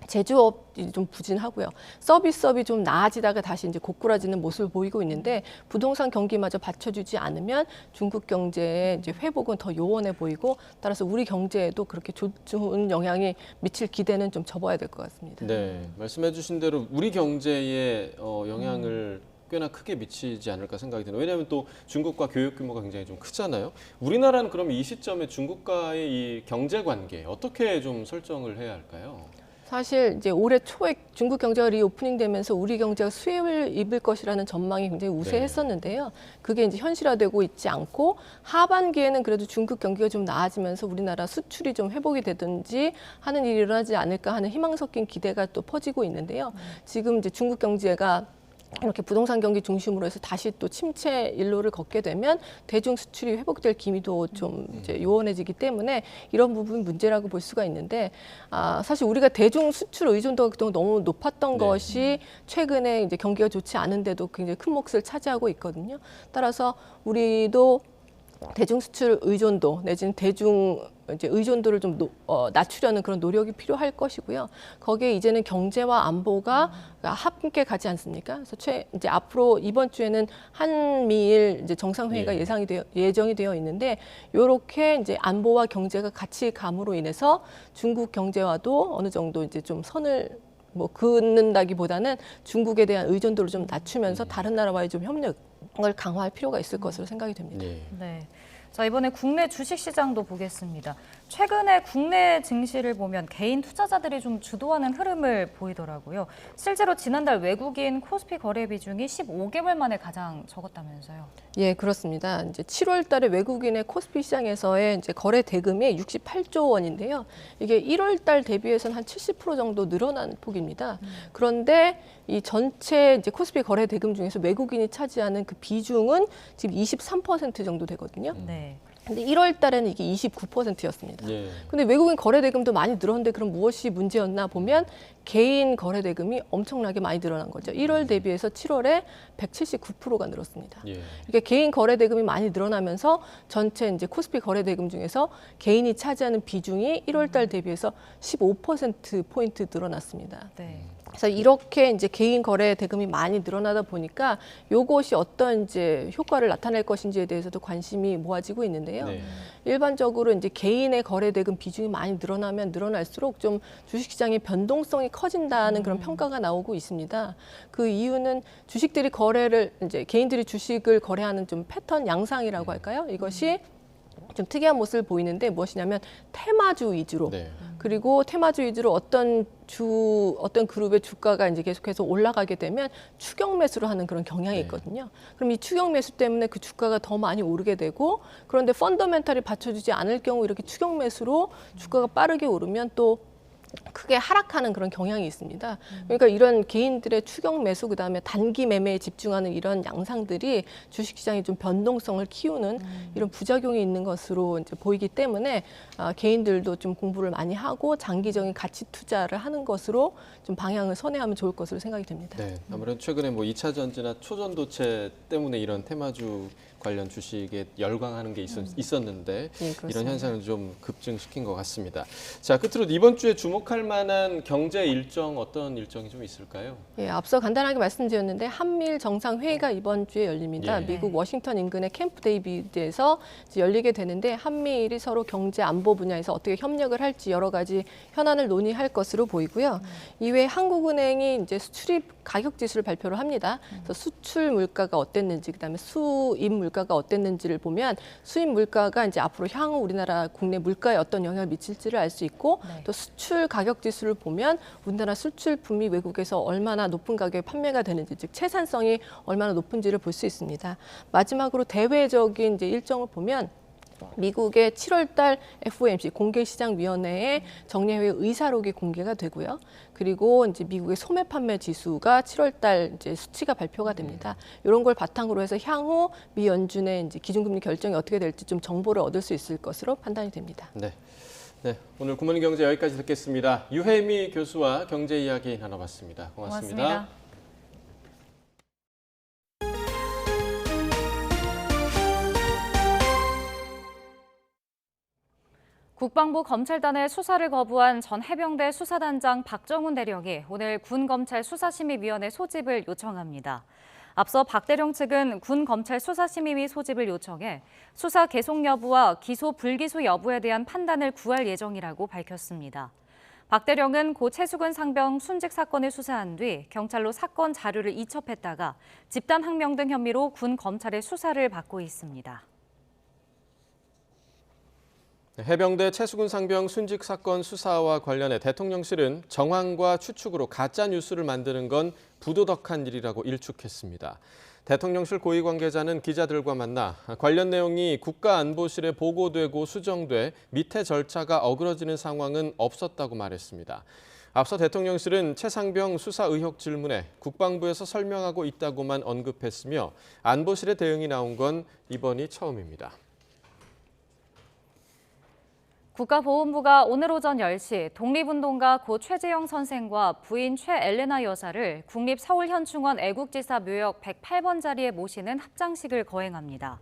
제조업이 좀 부진하고요. 서비스업이 좀 나아지다가 다시 이제 고꾸라지는 모습을 보이고 있는데 부동산 경기마저 받쳐주지 않으면 중국 경제의 이제 회복은 더 요원해 보이고 따라서 우리 경제에도 그렇게 좋은 영향이 미칠 기대는 좀 접어야 될 것 같습니다. 네, 말씀해주신 대로 우리 경제에 영향을 꽤나 크게 미치지 않을까 생각이 드네요. 왜냐하면 또 중국과 교육 규모가 굉장히 좀 크잖아요. 우리나라는 그럼 이 시점에 중국과의 이 경제 관계 어떻게 좀 설정을 해야 할까요? 사실 이제 올해 초에 중국 경제가 리오프닝 되면서 우리 경제가 수혜를 입을 것이라는 전망이 굉장히 우세했었는데요. 그게 이제 현실화되고 있지 않고 하반기에는 그래도 중국 경기가 좀 나아지면서 우리나라 수출이 좀 회복이 되든지 하는 일이 일어나지 않을까 하는 희망 섞인 기대가 또 퍼지고 있는데요. 지금 이제 중국 경제가 이렇게 부동산 경기 중심으로 해서 다시 또 침체 일로를 걷게 되면 대중 수출이 회복될 기미도 좀 이제 요원해지기 때문에 이런 부분 문제라고 볼 수가 있는데 사실 우리가 대중 수출 의존도가 그동안 너무 높았던 것이 최근에 이제 경기가 좋지 않은데도 굉장히 큰 몫을 차지하고 있거든요. 따라서 우리도 대중 수출 의존도 내지는 대중 이제 의존도를 좀 낮추려는 그런 노력이 필요할 것이고요. 거기에 이제는 경제와 안보가 함께 가지 않습니까? 그래서 이제 앞으로 이번 주에는 한미일 이제 정상회의가 예정이 되어 있는데 이렇게 이제 안보와 경제가 같이 감으로 인해서 중국 경제와도 어느 정도 이제 좀 선을 긋는다기보다는 중국에 대한 의존도를 좀 낮추면서 다른 나라와의 좀 협력을 강화할 필요가 있을 것으로 생각이 됩니다. 네. 자, 이번에 국내 주식시장도 보겠습니다. 최근에 국내 증시를 보면 개인 투자자들이 좀 주도하는 흐름을 보이더라고요. 실제로 지난달 외국인 코스피 거래 비중이 15개월 만에 가장 적었다면서요. 예, 그렇습니다. 이제 7월 달에 외국인의 코스피 시장에서의 이제 거래 대금이 68조 원인데요. 이게 1월 달 대비해서는 한 70% 정도 늘어난 폭입니다. 그런데 이 전체 이제 코스피 거래 대금 중에서 외국인이 차지하는 그 비중은 지금 23% 정도 되거든요. 근데 1월 달에는 이게 29%였습니다. 근데 외국인 거래 대금도 많이 늘었는데 그럼 무엇이 문제였나 보면 개인 거래 대금이 엄청나게 많이 늘어난 거죠. 1월 대비해서 7월에 179%가 늘었습니다. 그러니까 개인 거래 대금이 많이 늘어나면서 전체 이제 코스피 거래 대금 중에서 개인이 차지하는 비중이 1월 달 대비해서 15% 포인트 늘어났습니다. 그래서 이렇게 이제 개인 거래 대금이 많이 늘어나다 보니까 이것이 어떤 이제 효과를 나타낼 것인지에 대해서도 관심이 모아지고 있는데요. 일반적으로 이제 개인의 거래 대금 비중이 많이 늘어나면 늘어날수록 좀 주식시장의 변동성이 커진다는 그런 평가가 나오고 있습니다. 그 이유는 주식들이 거래를 이제 개인들이 주식을 거래하는 좀 패턴 양상이라고 할까요? 이것이 좀 특이한 모습을 보이는데 무엇이냐면 테마주 위주로 그리고 테마주 위주로 어떤 그룹의 주가가 이제 계속해서 올라가게 되면 추격 매수를 하는 그런 경향이 있거든요. 그럼 이 추격 매수 때문에 그 주가가 더 많이 오르게 되고 그런데 펀더멘탈이 받쳐주지 않을 경우 이렇게 추격 매수로 주가가 빠르게 오르면 또 크게 하락하는 그런 경향이 있습니다. 그러니까 이런 개인들의 추격 매수 그다음에 단기 매매에 집중하는 이런 양상들이 주식시장의 좀 변동성을 키우는 이런 부작용이 있는 것으로 이제 보이기 때문에 개인들도 좀 공부를 많이 하고 장기적인 가치 투자를 하는 것으로 좀 방향을 선회하면 좋을 것으로 생각이 됩니다. 네, 아무래도 최근에 뭐 2차 전지나 초전도체 때문에 이런 테마주 관련 주식에 열광하는 게 있었는데 이런 현상을 좀 급증시킨 것 같습니다. 자, 끝으로 이번 주에 주목할 만한 경제 일정 어떤 일정이 좀 있을까요? 예, 앞서 간단하게 말씀드렸는데 한미일 정상회의가 이번 주에 열립니다. 미국 워싱턴 인근의 캠프 데이비드에서 열리게 되는데 한미일이 서로 경제 안보 분야에서 어떻게 협력을 할지 여러 가지 현안을 논의할 것으로 보이고요. 이외에 한국은행이 이제 수출입 가격 지수를 발표를 합니다. 그래서 수출 물가가 어땠는지 그다음에 수입 물가가 어땠는지를 보면 수입 물가가 이제 앞으로 향후 우리나라 국내 물가에 어떤 영향을 미칠지를 알 수 있고 또 수출 가격 지수를 보면 우리나라 수출품이 외국에서 얼마나 높은 가격에 판매가 되는지 즉 채산성이 얼마나 높은지를 볼 수 있습니다. 마지막으로 대외적인 이제 일정을 보면 미국의 7월달 FOMC 공개시장위원회의 정례회 의사록이 공개가 되고요. 그리고 이제 미국의 소매 판매 지수가 7월달 이제 수치가 발표가 됩니다. 이런 걸 바탕으로 해서 향후 미 연준의 이제 기준금리 결정이 어떻게 될지 좀 정보를 얻을 수 있을 것으로 판단이 됩니다. 네, 오늘 굿모닝 경제 여기까지 듣겠습니다. 유혜미 교수와 경제 이야기 나눠봤습니다. 고맙습니다. 국방부 검찰단의 수사를 거부한 전 해병대 수사단장 박정훈 대령이 오늘 군검찰 수사심의위원회 소집을 요청합니다. 앞서 박 대령 측은 군검찰 수사심의위 소집을 요청해 수사 계속 여부와 기소 불기소 여부에 대한 판단을 구할 예정이라고 밝혔습니다. 박 대령은 고 최수근 상병 순직 사건을 수사한 뒤 경찰로 사건 자료를 이첩했다가 집단 항명 등 혐의로 군 검찰의 수사를 받고 있습니다. 해병대 최수근 상병 순직 사건 수사와 관련해 대통령실은 정황과 추측으로 가짜 뉴스를 만드는 건 부도덕한 일이라고 일축했습니다. 대통령실 고위 관계자는 기자들과 만나 관련 내용이 국가안보실에 보고되고 수정돼 밑에 절차가 어그러지는 상황은 없었다고 말했습니다. 앞서 대통령실은 최 상병 수사 의혹 질문에 국방부에서 설명하고 있다고만 언급했으며 안보실의 대응이 나온 건 이번이 처음입니다. 국가보훈부가 오늘 오전 10시 독립운동가 고 최재형 선생과 부인 최엘레나 여사를 국립서울현충원 애국지사 묘역 108번 자리에 모시는 합장식을 거행합니다.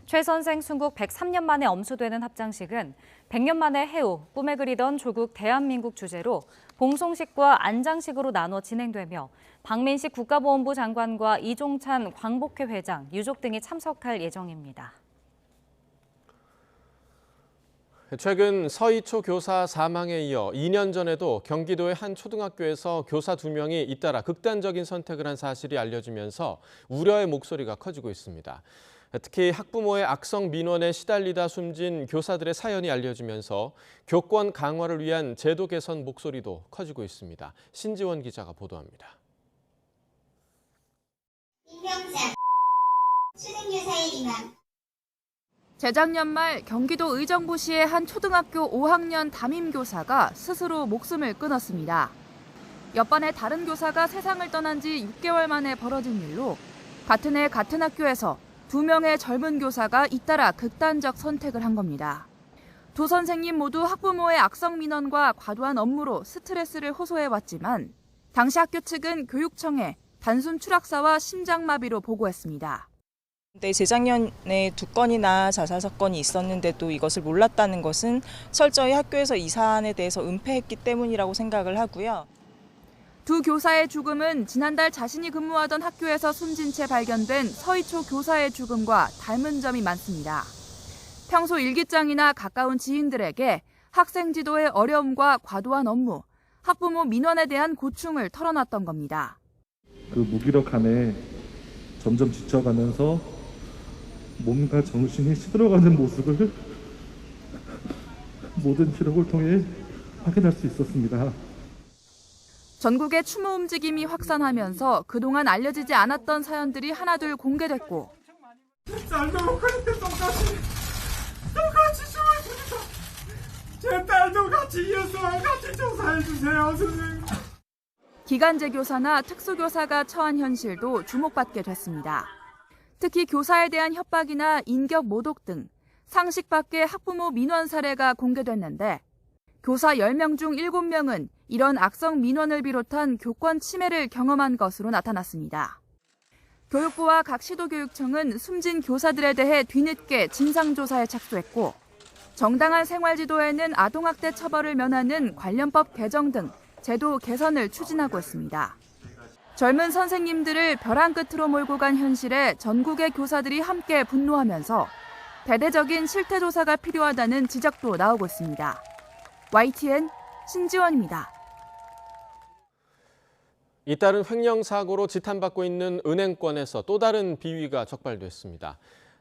최 선생 순국 103년 만에 엄수되는 합장식은 100년 만에 해오, 꿈에 그리던 조국 대한민국 주제로 봉송식과 안장식으로 나눠 진행되며 박민식 국가보훈부 장관과 이종찬 광복회 회장, 유족 등이 참석할 예정입니다. 최근 서희초 교사 사망에 이어 2년 전에도 경기도의 한 초등학교에서 교사 2명이 잇따라 극단적인 선택을 한 사실이 알려지면서 우려의 목소리가 커지고 있습니다. 특히 학부모의 악성 민원에 시달리다 숨진 교사들의 사연이 알려지면서 교권 강화를 위한 제도 개선 목소리도 커지고 있습니다. 신지원 기자가 보도합니다. 임명장, 초등교사의 이만. 재작년 말 경기도 의정부시의 한 초등학교 5학년 담임교사가 스스로 목숨을 끊었습니다. 옆반의 다른 교사가 세상을 떠난 지 6개월 만에 벌어진 일로 같은 해 같은 학교에서 2명의 젊은 교사가 잇따라 극단적 선택을 한 겁니다. 두 선생님 모두 학부모의 악성 민원과 과도한 업무로 스트레스를 호소해왔지만 당시 학교 측은 교육청에 단순 추락사와 심장마비로 보고했습니다. 재작년에 2건이나 자살 사건이 있었는데도 이것을 몰랐다는 것은 철저히 학교에서 이 사안에 대해서 은폐했기 때문이라고 생각을 하고요. 두 교사의 죽음은 지난달 자신이 근무하던 학교에서 숨진 채 발견된 서희초 교사의 죽음과 닮은 점이 많습니다. 평소 일기장이나 가까운 지인들에게 학생 지도의 어려움과 과도한 업무, 학부모 민원에 대한 고충을 털어놨던 겁니다. 그 무기력함에 점점 지쳐가면서 몸과 정신이 시들어가는 모습을 모든 기록을 통해 확인할 수 있었습니다. 전국의 추모 움직임이 확산하면서 그동안 알려지지 않았던 사연들이 하나둘 공개됐고 딸도 그렇게 똑같이 죽었습니다. 제 딸도 같이 이어서 같이 조사해 주세요, 선생님. 기간제 교사나 특수교사가 처한 현실도 주목받게 됐습니다. 특히 교사에 대한 협박이나 인격 모독 등 상식 밖의 학부모 민원 사례가 공개됐는데 교사 10명 중 7명은 이런 악성 민원을 비롯한 교권 침해를 경험한 것으로 나타났습니다. 교육부와 각 시도교육청은 숨진 교사들에 대해 뒤늦게 진상조사에 착수했고 정당한 생활지도에는 아동학대 처벌을 면하는 관련법 개정 등 제도 개선을 추진하고 있습니다. 젊은 선생님들을 벼랑 끝으로 몰고 간 현실에 전국의 교사들이 함께 분노하면서 대대적인 실태조사가 필요하다는 지적도 나오고 있습니다. YTN 신지원입니다. 잇따른 횡령사고로 지탄받고 있는 은행권에서 또 다른 비위가 적발됐습니다.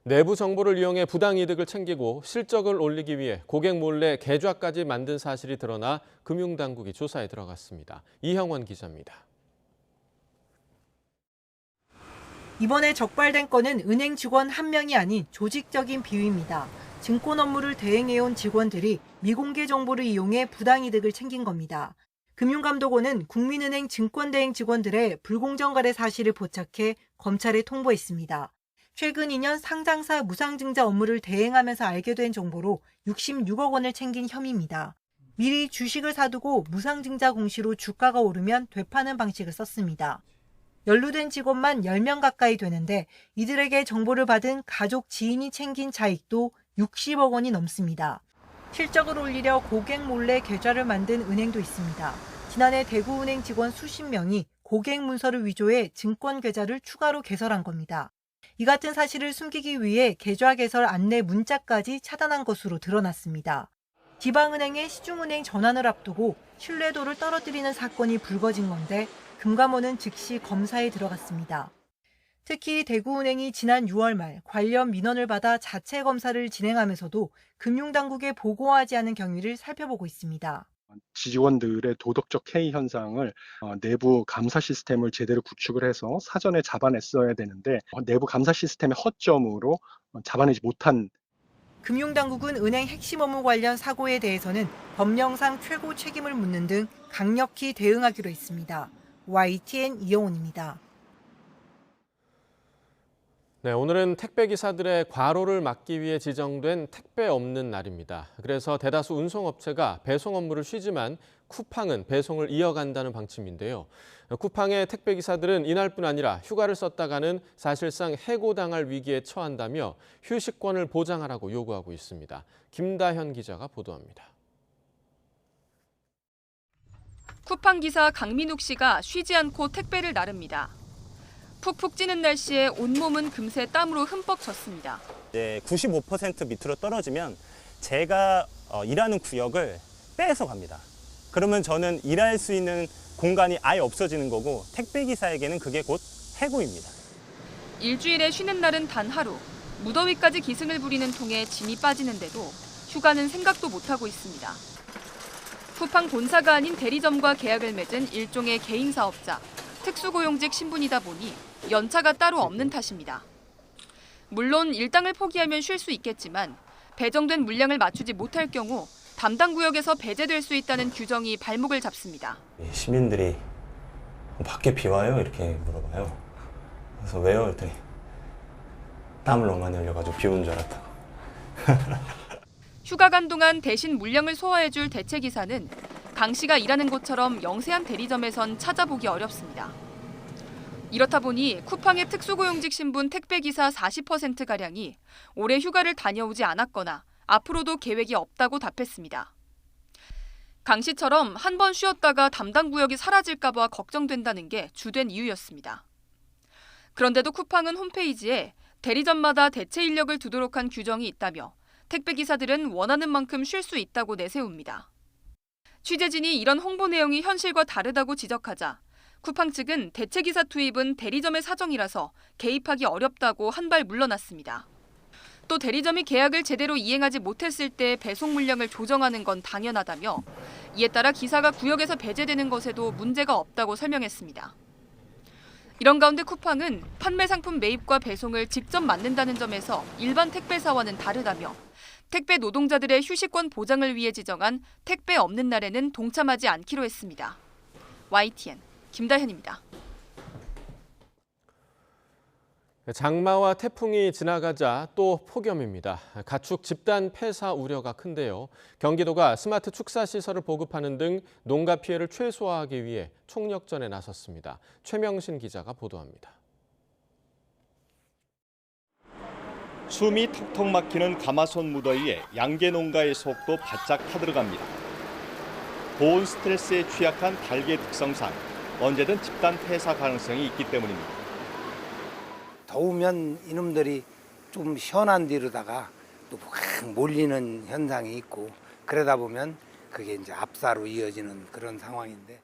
내부 정보를 이용해 부당이득을 챙기고 실적을 올리기 위해 고객 몰래 계좌까지 만든 사실이 드러나 금융당국이 조사에 들어갔습니다. 이형원 기자입니다. 이번에 적발된 건은 은행 직원 한 명이 아닌 조직적인 비위입니다. 증권 업무를 대행해온 직원들이 미공개 정보를 이용해 부당이득을 챙긴 겁니다. 금융감독원은 국민은행 증권대행 직원들의 불공정 거래 사실을 포착해 검찰에 통보했습니다. 최근 2년 상장사 무상증자 업무를 대행하면서 알게 된 정보로 66억 원을 챙긴 혐의입니다. 미리 주식을 사두고 무상증자 공시로 주가가 오르면 되파는 방식을 썼습니다. 연루된 직원만 10명 가까이 되는데 이들에게 정보를 받은 가족 지인이 챙긴 차익도 60억 원이 넘습니다. 실적을 올리려 고객 몰래 계좌를 만든 은행도 있습니다. 지난해 대구은행 직원 수십 명이 고객 문서를 위조해 증권 계좌를 추가로 개설한 겁니다. 이 같은 사실을 숨기기 위해 계좌 개설 안내 문자까지 차단한 것으로 드러났습니다. 지방은행의 시중은행 전환을 앞두고 신뢰도를 떨어뜨리는 사건이 불거진 건데 금감원은 즉시 검사에 들어갔습니다. 특히 대구은행이 지난 6월 말 관련 민원을 받아 자체 검사를 진행하면서도 금융당국에 보고하지 않은 경위를 살펴보고 있습니다. 직원들의 도덕적 해이 현상을 내부 감사 시스템을 제대로 구축을 해서 사전에 잡아냈어야 되는데 내부 감사 시스템의 허점으로 잡아내지 못한. 금융당국은 은행 핵심 업무 관련 사고에 대해서는 법령상 최고 책임을 묻는 등 강력히 대응하기로 했습니다. YTN 이영훈입니다. 네, 오늘은 택배기사들의 과로를 막기 위해 지정된 택배 없는 날입니다. 그래서 대다수 운송업체가 배송 업무를 쉬지만 쿠팡은 배송을 이어간다는 방침인데요. 쿠팡의 택배기사들은 이날뿐 아니라 휴가를 썼다가는 사실상 해고당할 위기에 처한다며 휴식권을 보장하라고 요구하고 있습니다. 김다현 기자가 보도합니다. 쿠팡 기사 강민욱 씨가 쉬지 않고 택배를 나릅니다. 푹푹 찌는 날씨에 온몸은 금세 땀으로 흠뻑 젖습니다. 95% 밑으로 떨어지면 제가 일하는 구역을 빼서 갑니다. 그러면 저는 일할 수 있는 공간이 아예 없어지는 거고 택배기사에게는 그게 곧 해고입니다. 일주일에 쉬는 날은 단 하루. 무더위까지 기승을 부리는 통에 짐이 빠지는데도 휴가는 생각도 못하고 있습니다. 쿠팡 본사가 아닌 대리점과 계약을 맺은 일종의 개인 사업자, 특수고용직 신분이다 보니 연차가 따로 없는 탓입니다. 물론 일당을 포기하면 쉴 수 있겠지만 배정된 물량을 맞추지 못할 경우 담당 구역에서 배제될 수 있다는 규정이 발목을 잡습니다. 시민들이 밖에 비 와요? 이렇게 물어봐요. 그래서 왜요? 그랬더니 땀을 너무 많이 흘려가지고 비 오는 줄 알았다고. 휴가 간 동안 대신 물량을 소화해줄 대체기사는 강 씨가 일하는 곳처럼 영세한 대리점에선 찾아보기 어렵습니다. 이렇다 보니 쿠팡의 특수고용직 신분 택배기사 40%가량이 올해 휴가를 다녀오지 않았거나 앞으로도 계획이 없다고 답했습니다. 강 씨처럼 한 번 쉬었다가 담당 구역이 사라질까 봐 걱정된다는 게 주된 이유였습니다. 그런데도 쿠팡은 홈페이지에 대리점마다 대체 인력을 두도록 한 규정이 있다며 택배기사들은 원하는 만큼 쉴 수 있다고 내세웁니다. 취재진이 이런 홍보 내용이 현실과 다르다고 지적하자 쿠팡 측은 대체기사 투입은 대리점의 사정이라서 개입하기 어렵다고 한 발 물러났습니다. 또 대리점이 계약을 제대로 이행하지 못했을 때 배송 물량을 조정하는 건 당연하다며 이에 따라 기사가 구역에서 배제되는 것에도 문제가 없다고 설명했습니다. 이런 가운데 쿠팡은 판매 상품 매입과 배송을 직접 맡는다는 점에서 일반 택배사와는 다르다며 택배 노동자들의 휴식권 보장을 위해 지정한 택배 없는 날에는 동참하지 않기로 했습니다. YTN 김다현입니다. 장마와 태풍이 지나가자 또 폭염입니다. 가축 집단 폐사 우려가 큰데요. 경기도가 스마트 축사 시설을 보급하는 등 농가 피해를 최소화하기 위해 총력전에 나섰습니다. 최명신 기자가 보도합니다. 숨이 턱턱 막히는 가마솥 무더위에 양계 농가의 속도 바짝 타들어갑니다. 고온 스트레스에 취약한 닭의 특성상 언제든 집단 폐사 가능성이 있기 때문입니다. 더우면 이놈들이 좀 시원한 데로다가 또 확 몰리는 현상이 있고 그러다 보면 그게 이제 압사로 이어지는 그런 상황인데.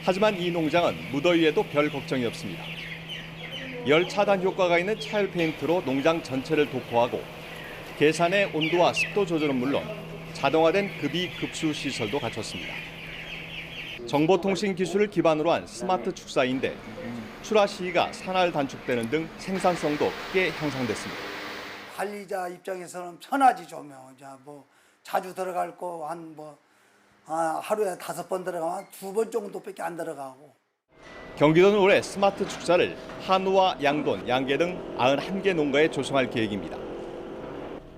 하지만 이 농장은 무더위에도 별 걱정이 없습니다. 열 차단 효과가 있는 차열 페인트로 농장 전체를 도포하고 계산의 온도와 습도 조절은 물론 자동화된 급이 급수 시설도 갖췄습니다. 정보통신 기술을 기반으로 한 스마트 축사인데 출하 시기가 사날 단축되는 등 생산성도 크게 향상됐습니다. 관리자 입장에서는 편하지 좀. 뭐 자주 들어갈 거 하루에 5번 들어가면 2번 정도밖에 안 들어가고. 경기도는 올해 스마트 축사를 한우와 양돈, 양계 등 91개 농가에 조성할 계획입니다.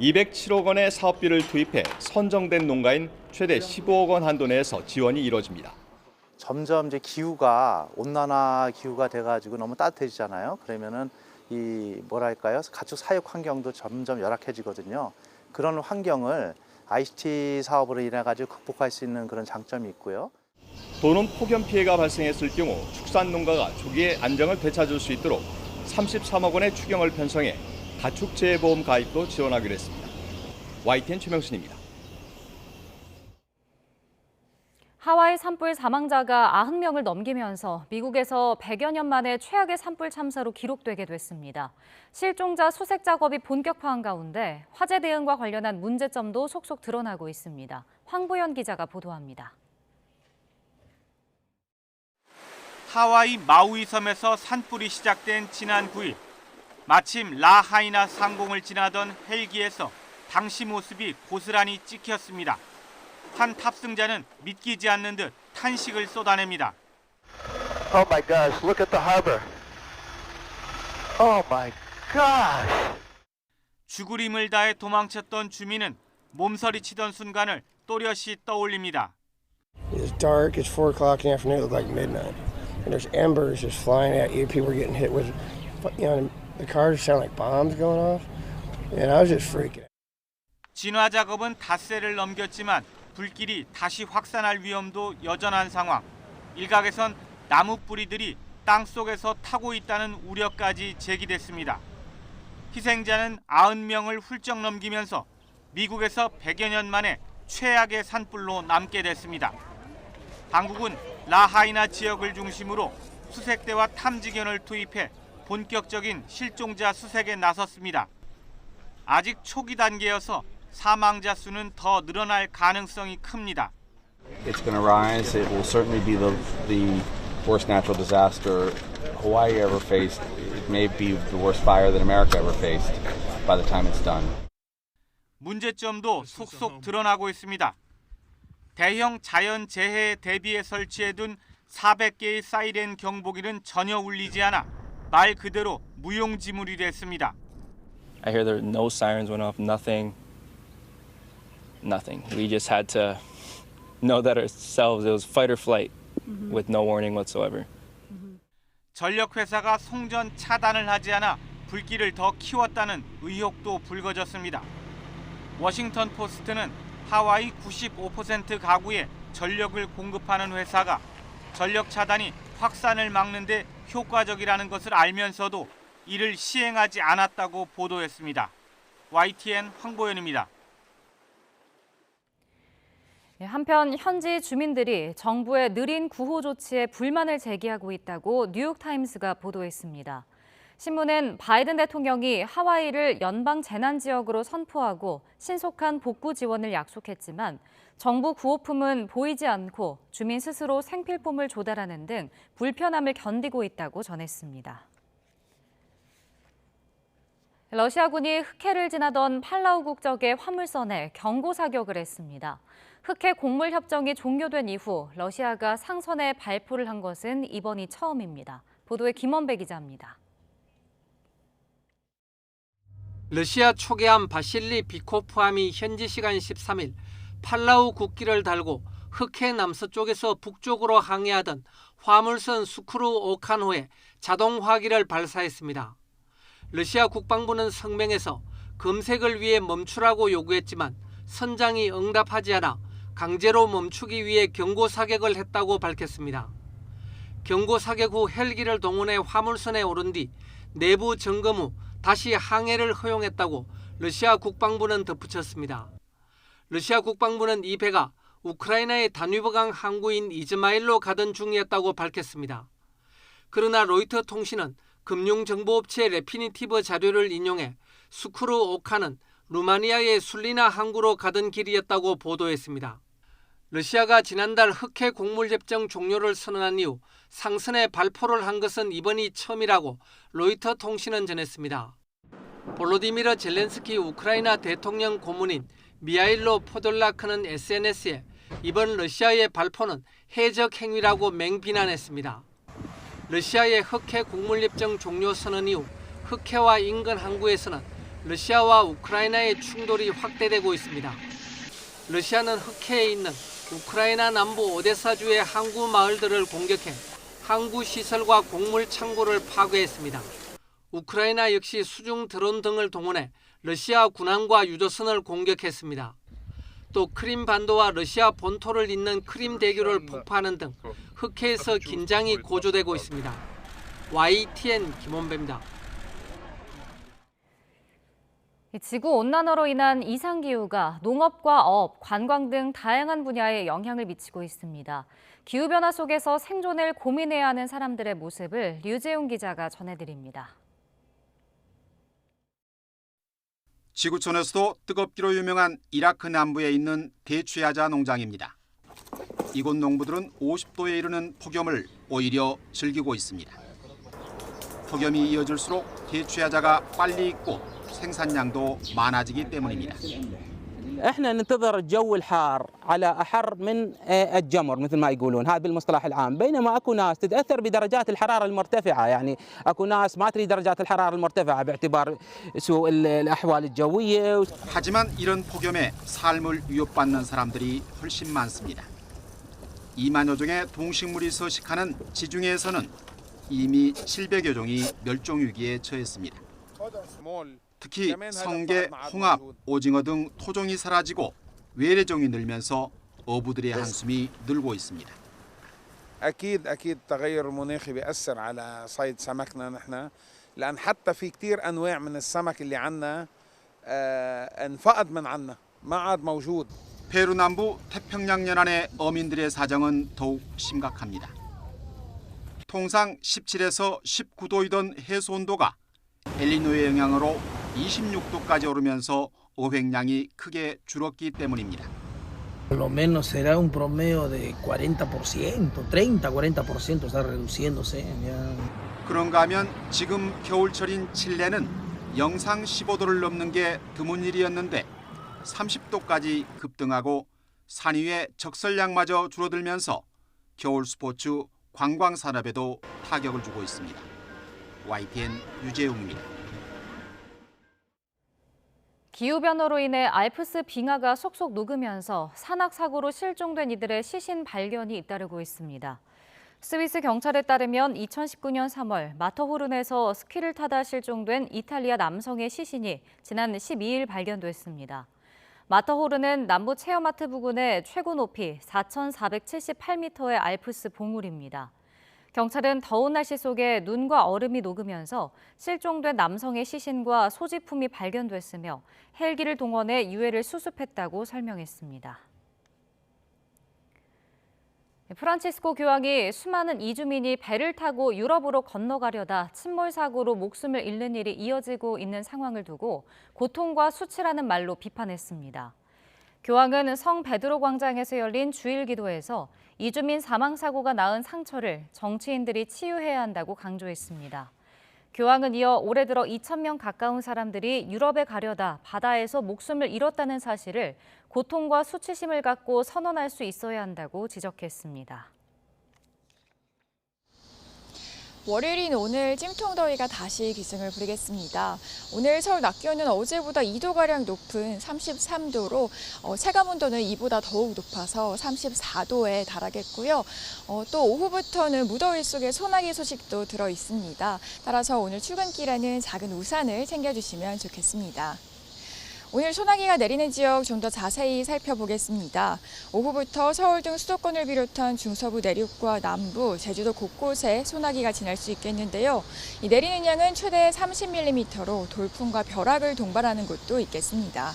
207억 원의 사업비를 투입해 선정된 농가인 최대 15억 원 한도 내에서 지원이 이뤄집니다. 점점 이제 기후가 온난화 기후가 돼가지고 너무 따뜻해지잖아요. 그러면은 이 뭐랄까요, 가축 사육 환경도 점점 열악해지거든요. 그런 환경을 ICT 사업으로 인해 가지고 극복할 수 있는 그런 장점이 있고요. 도는 폭염 피해가 발생했을 경우 축산 농가가 조기에 안정을 되찾을 수 있도록 33억 원의 추경을 편성해 가축재해보험 가입도 지원하기로 했습니다. YTN 최명신입니다. 하와이 산불 사망자가 90명을 넘기면서 미국에서 100여 년 만에 최악의 산불 참사로 기록되게 됐습니다. 실종자 수색 작업이 본격화한 가운데 화재 대응과 관련한 문제점도 속속 드러나고 있습니다. 황보연 기자가 보도합니다. 하와이 마우이 섬에서 산불이 시작된 지난 9일, 마침 라하이나 상공을 지나던 헬기에서 당시 모습이 고스란히 찍혔습니다. 한 탑승자는 믿기지 않는 듯 탄식을 쏟아냅니다. Oh my gosh, look at the harbor. Oh my gosh. 죽으림을 다해 도망쳤던 주민은 몸서리치던 순간을 또렷이 떠올립니다. It's dark, it's 4 o'clock in the afternoon, it looked like midnight. And there's embers just flying at you, people are getting hit with, the cars sound like bombs going off. And I was just freaking out. 진화 작업은 닷새를 넘겼지만 불길이 다시 확산할 위험도 여전한 상황. 일각에선 나무 뿌리들이 땅속에서 타고 있다는 우려까지 제기됐습니다. 희생자는 90명을 훌쩍 넘기면서 미국에서 100여 년 만에 최악의 산불로 남게 됐습니다. 당국은 라하이나 지역을 중심으로 수색대와 탐지견을 투입해 본격적인 실종자 수색에 나섰습니다. 아직 초기 단계여서 사망자 수는 더 늘어날 가능성이 큽니다. It's going to rise. It will certainly be the worst natural disaster Hawaii ever faced. It may be the worst fire that America ever faced by the time it's done. 문제점도 속속 드러나고 있습니다. 대형 자연 재해에 대비해 설치해둔 400개의 사이렌 경보기는 전혀 울리지 않아 말 그대로 무용지물이 됐습니다. I hear there no sirens went off, nothing. We just had to know that ourselves. It was fight or flight with no warning whatsoever. 전력 회사가 송전 차단을 하지 않아 불길을 더 키웠다는 의혹도 불거졌습니다. 워싱턴 포스트는 하와이 95% 가구에 전력을 공급하는 회사가 전력 차단이 확산을 막는 데 효과적이라는 것을 알면서도 이를 시행하지 않았다고 보도했습니다. YTN 황보연입니다. 한편 현지 주민들이 정부의 느린 구호 조치에 불만을 제기하고 있다고 뉴욕타임스가 보도했습니다. 신문은 바이든 대통령이 하와이를 연방 재난 지역으로 선포하고 신속한 복구 지원을 약속했지만 정부 구호품은 보이지 않고 주민 스스로 생필품을 조달하는 등 불편함을 견디고 있다고 전했습니다. 러시아군이 흑해를 지나던 팔라우 국적의 화물선에 경고 사격을 했습니다. 흑해 곡물 협정이 종료된 이후 러시아가 상선에 발포를 한 것은 이번이 처음입니다. 보도에 김원배 기자입니다. 러시아 초계함 바실리 비코프함이 현지 시간 13일 팔라우 국기를 달고 흑해 남서쪽에서 북쪽으로 항해하던 화물선 수크루 오칸호에 자동 화기를 발사했습니다. 러시아 국방부는 성명에서 검색을 위해 멈추라고 요구했지만 선장이 응답하지 않아 강제로 멈추기 위해 경고 사격을 했다고 밝혔습니다. 경고 사격 후 헬기를 동원해 화물선에 오른 뒤 내부 점검 후 다시 항해를 허용했다고 러시아 국방부는 덧붙였습니다. 러시아 국방부는 이 배가 우크라이나의 다뉴브강 항구인 이즈마일로 가던 중이었다고 밝혔습니다. 그러나 로이터 통신은 금융정보업체 레피니티브 자료를 인용해 수크루 오카는 루마니아의 술리나 항구로 가던 길이었다고 보도했습니다. 러시아가 지난달 흑해 곡물협정 종료를 선언한 이후 상선에 발포를 한 것은 이번이 처음이라고 로이터 통신은 전했습니다. 볼로디미르 젤렌스키 우크라이나 대통령 고문인 미하일로 포돌라크는 SNS에 이번 러시아의 발포는 해적 행위라고 맹비난했습니다. 러시아의 흑해 곡물협정 종료 선언 이후 흑해와 인근 항구에서는 러시아와 우크라이나의 충돌이 확대되고 있습니다. 러시아는 흑해에 있는 우크라이나 남부 오데사주의 항구 마을들을 공격해 항구 시설과 곡물 창고를 파괴했습니다. 우크라이나 역시 수중 드론 등을 동원해 러시아 군함과 유조선을 공격했습니다. 또 크림 반도와 러시아 본토를 잇는 크림 대교를 폭파하는 등 흑해에서 긴장이 고조되고 있습니다. YTN 김원배입니다. 지구온난화로 인한 이상기후가 농업과 업, 관광 등 다양한 분야에 영향을 미치고 있습니다. 기후변화 속에서 생존을 고민해야 하는 사람들의 모습을 류재용 기자가 전해드립니다. 지구촌에서도 뜨겁기로 유명한 이라크 남부에 있는 대취하자 농장입니다. 이곳 농부들은 50도에 이르는 폭염을 오히려 즐기고 있습니다. 폭염이 이어질수록 대취하자가 빨리 익고 생산량도 많아지기 때문입니다. احنا ننتظر الجو الحار على احر من الجمر مثل ما يقولون هذا بالمصطلح العام بينما اكو ناس تتاثر بدرجات الحراره المرتفعه يعني اكو ناس ما تريد درجات الحراره المرتفعه باعتبار سوء الاحوال الجويه. 하지만 이런 폭염에 삶을 위협받는 사람들이 훨씬 많습니다. 2만여 종의 동식물이 서식하는 지중해에서는 이미 700여 종이 멸종 위기에 처했습니다. 특히 성게, 홍합, 오징어 등 토종이 사라지고 외래종이 늘면서 어부들의 한숨이 늘고 있습니다. أكيد التغير المناخي بيأثر على صيد سمكنا نحن لأن حتى في كتير أنواع من السمك اللي عنا انفقد من عنا ما عاد موجود. 페루 남부 태평양 연안의 어민들의 사정은 더욱 심각합니다. 통상 17에서 19도이던 해수 온도가 엘니뇨의 영향으로 26도까지 오르면서 어획량이 크게 줄었기 때문입니다. Por lo menos será un promedio de 40%, 30-40% está reduciéndose. 그런가 하면 지금 겨울철인 칠레는 영상 15도를 넘는 게 드문 일이었는데 30도까지 급등하고 산 위의 적설량마저 줄어들면서 겨울 스포츠 관광 산업에도 타격을 주고 있습니다. YTN 유재웅입니다. 기후변화로 인해 알프스 빙하가 속속 녹으면서 산악사고로 실종된 이들의 시신 발견이 잇따르고 있습니다. 스위스 경찰에 따르면 2019년 3월 마터호른에서 스키를 타다 실종된 이탈리아 남성의 시신이 지난 12일 발견됐습니다. 마터호른은 남부 체험하트 부근의 최고 높이 4,478m의 알프스 봉우리입니다. 경찰은 더운 날씨 속에 눈과 얼음이 녹으면서 실종된 남성의 시신과 소지품이 발견됐으며 헬기를 동원해 유해를 수습했다고 설명했습니다. 프란치스코 교황이 수많은 이주민이 배를 타고 유럽으로 건너가려다 침몰 사고로 목숨을 잃는 일이 이어지고 있는 상황을 두고 고통과 수치라는 말로 비판했습니다. 교황은 성 베드로 광장에서 열린 주일 기도에서 이주민 사망 사고가 낳은 상처를 정치인들이 치유해야 한다고 강조했습니다. 교황은 이어 올해 들어 2,000명 가까운 사람들이 유럽에 가려다 바다에서 목숨을 잃었다는 사실을 고통과 수치심을 갖고 선언할 수 있어야 한다고 지적했습니다. 월요일인 오늘 찜통더위가 다시 기승을 부리겠습니다. 오늘 서울 낮 기온은 어제보다 2도가량 높은 33도로 체감온도는 이보다 더욱 높아서 34도에 달하겠고요. 또 오후부터는 무더위 속에 소나기 소식도 들어 있습니다. 따라서 오늘 출근길에는 작은 우산을 챙겨주시면 좋겠습니다. 오늘 소나기가 내리는 지역 좀 더 자세히 살펴보겠습니다. 오후부터 서울 등 수도권을 비롯한 중서부 내륙과 남부, 제주도 곳곳에 소나기가 지날 수 있겠는데요. 이 내리는 양은 최대 30mm로 돌풍과 벼락을 동반하는 곳도 있겠습니다.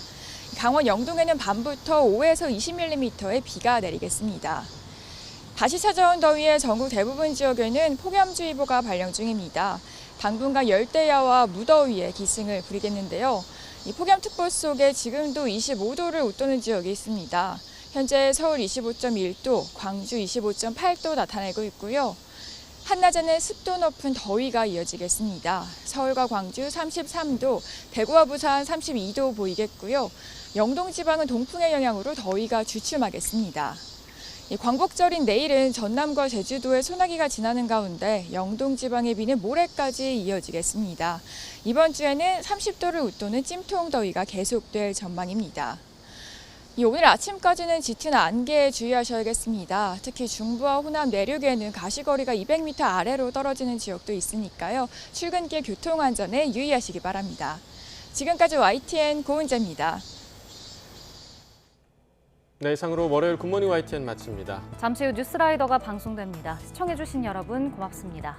강원 영동에는 밤부터 5에서 20mm의 비가 내리겠습니다. 다시 찾아온 더위에 전국 대부분 지역에는 폭염주의보가 발령 중입니다. 당분간 열대야와 무더위에 기승을 부리겠는데요. 이 폭염특보 속에 지금도 25도를 웃도는 지역이 있습니다. 현재 서울 25.1도, 광주 25.8도 나타내고 있고요. 한낮에는 습도 높은 더위가 이어지겠습니다. 서울과 광주 33도, 대구와 부산 32도 보이겠고요. 영동 지방은 동풍의 영향으로 더위가 주춤하겠습니다. 광복절인 내일은 전남과 제주도에 소나기가 지나는 가운데 영동 지방의 비는 모레까지 이어지겠습니다. 이번 주에는 30도를 웃도는 찜통더위가 계속될 전망입니다. 오늘 아침까지는 짙은 안개에 주의하셔야겠습니다. 특히 중부와 호남 내륙에는 가시거리가 200m 아래로 떨어지는 지역도 있으니까요. 출근길 교통안전에 유의하시기 바랍니다. 지금까지 YTN 고은재입니다. 네, 이상으로 월요일 굿모닝 YTN 마칩니다. 잠시 후 뉴스라이더가 방송됩니다. 시청해주신 여러분 고맙습니다.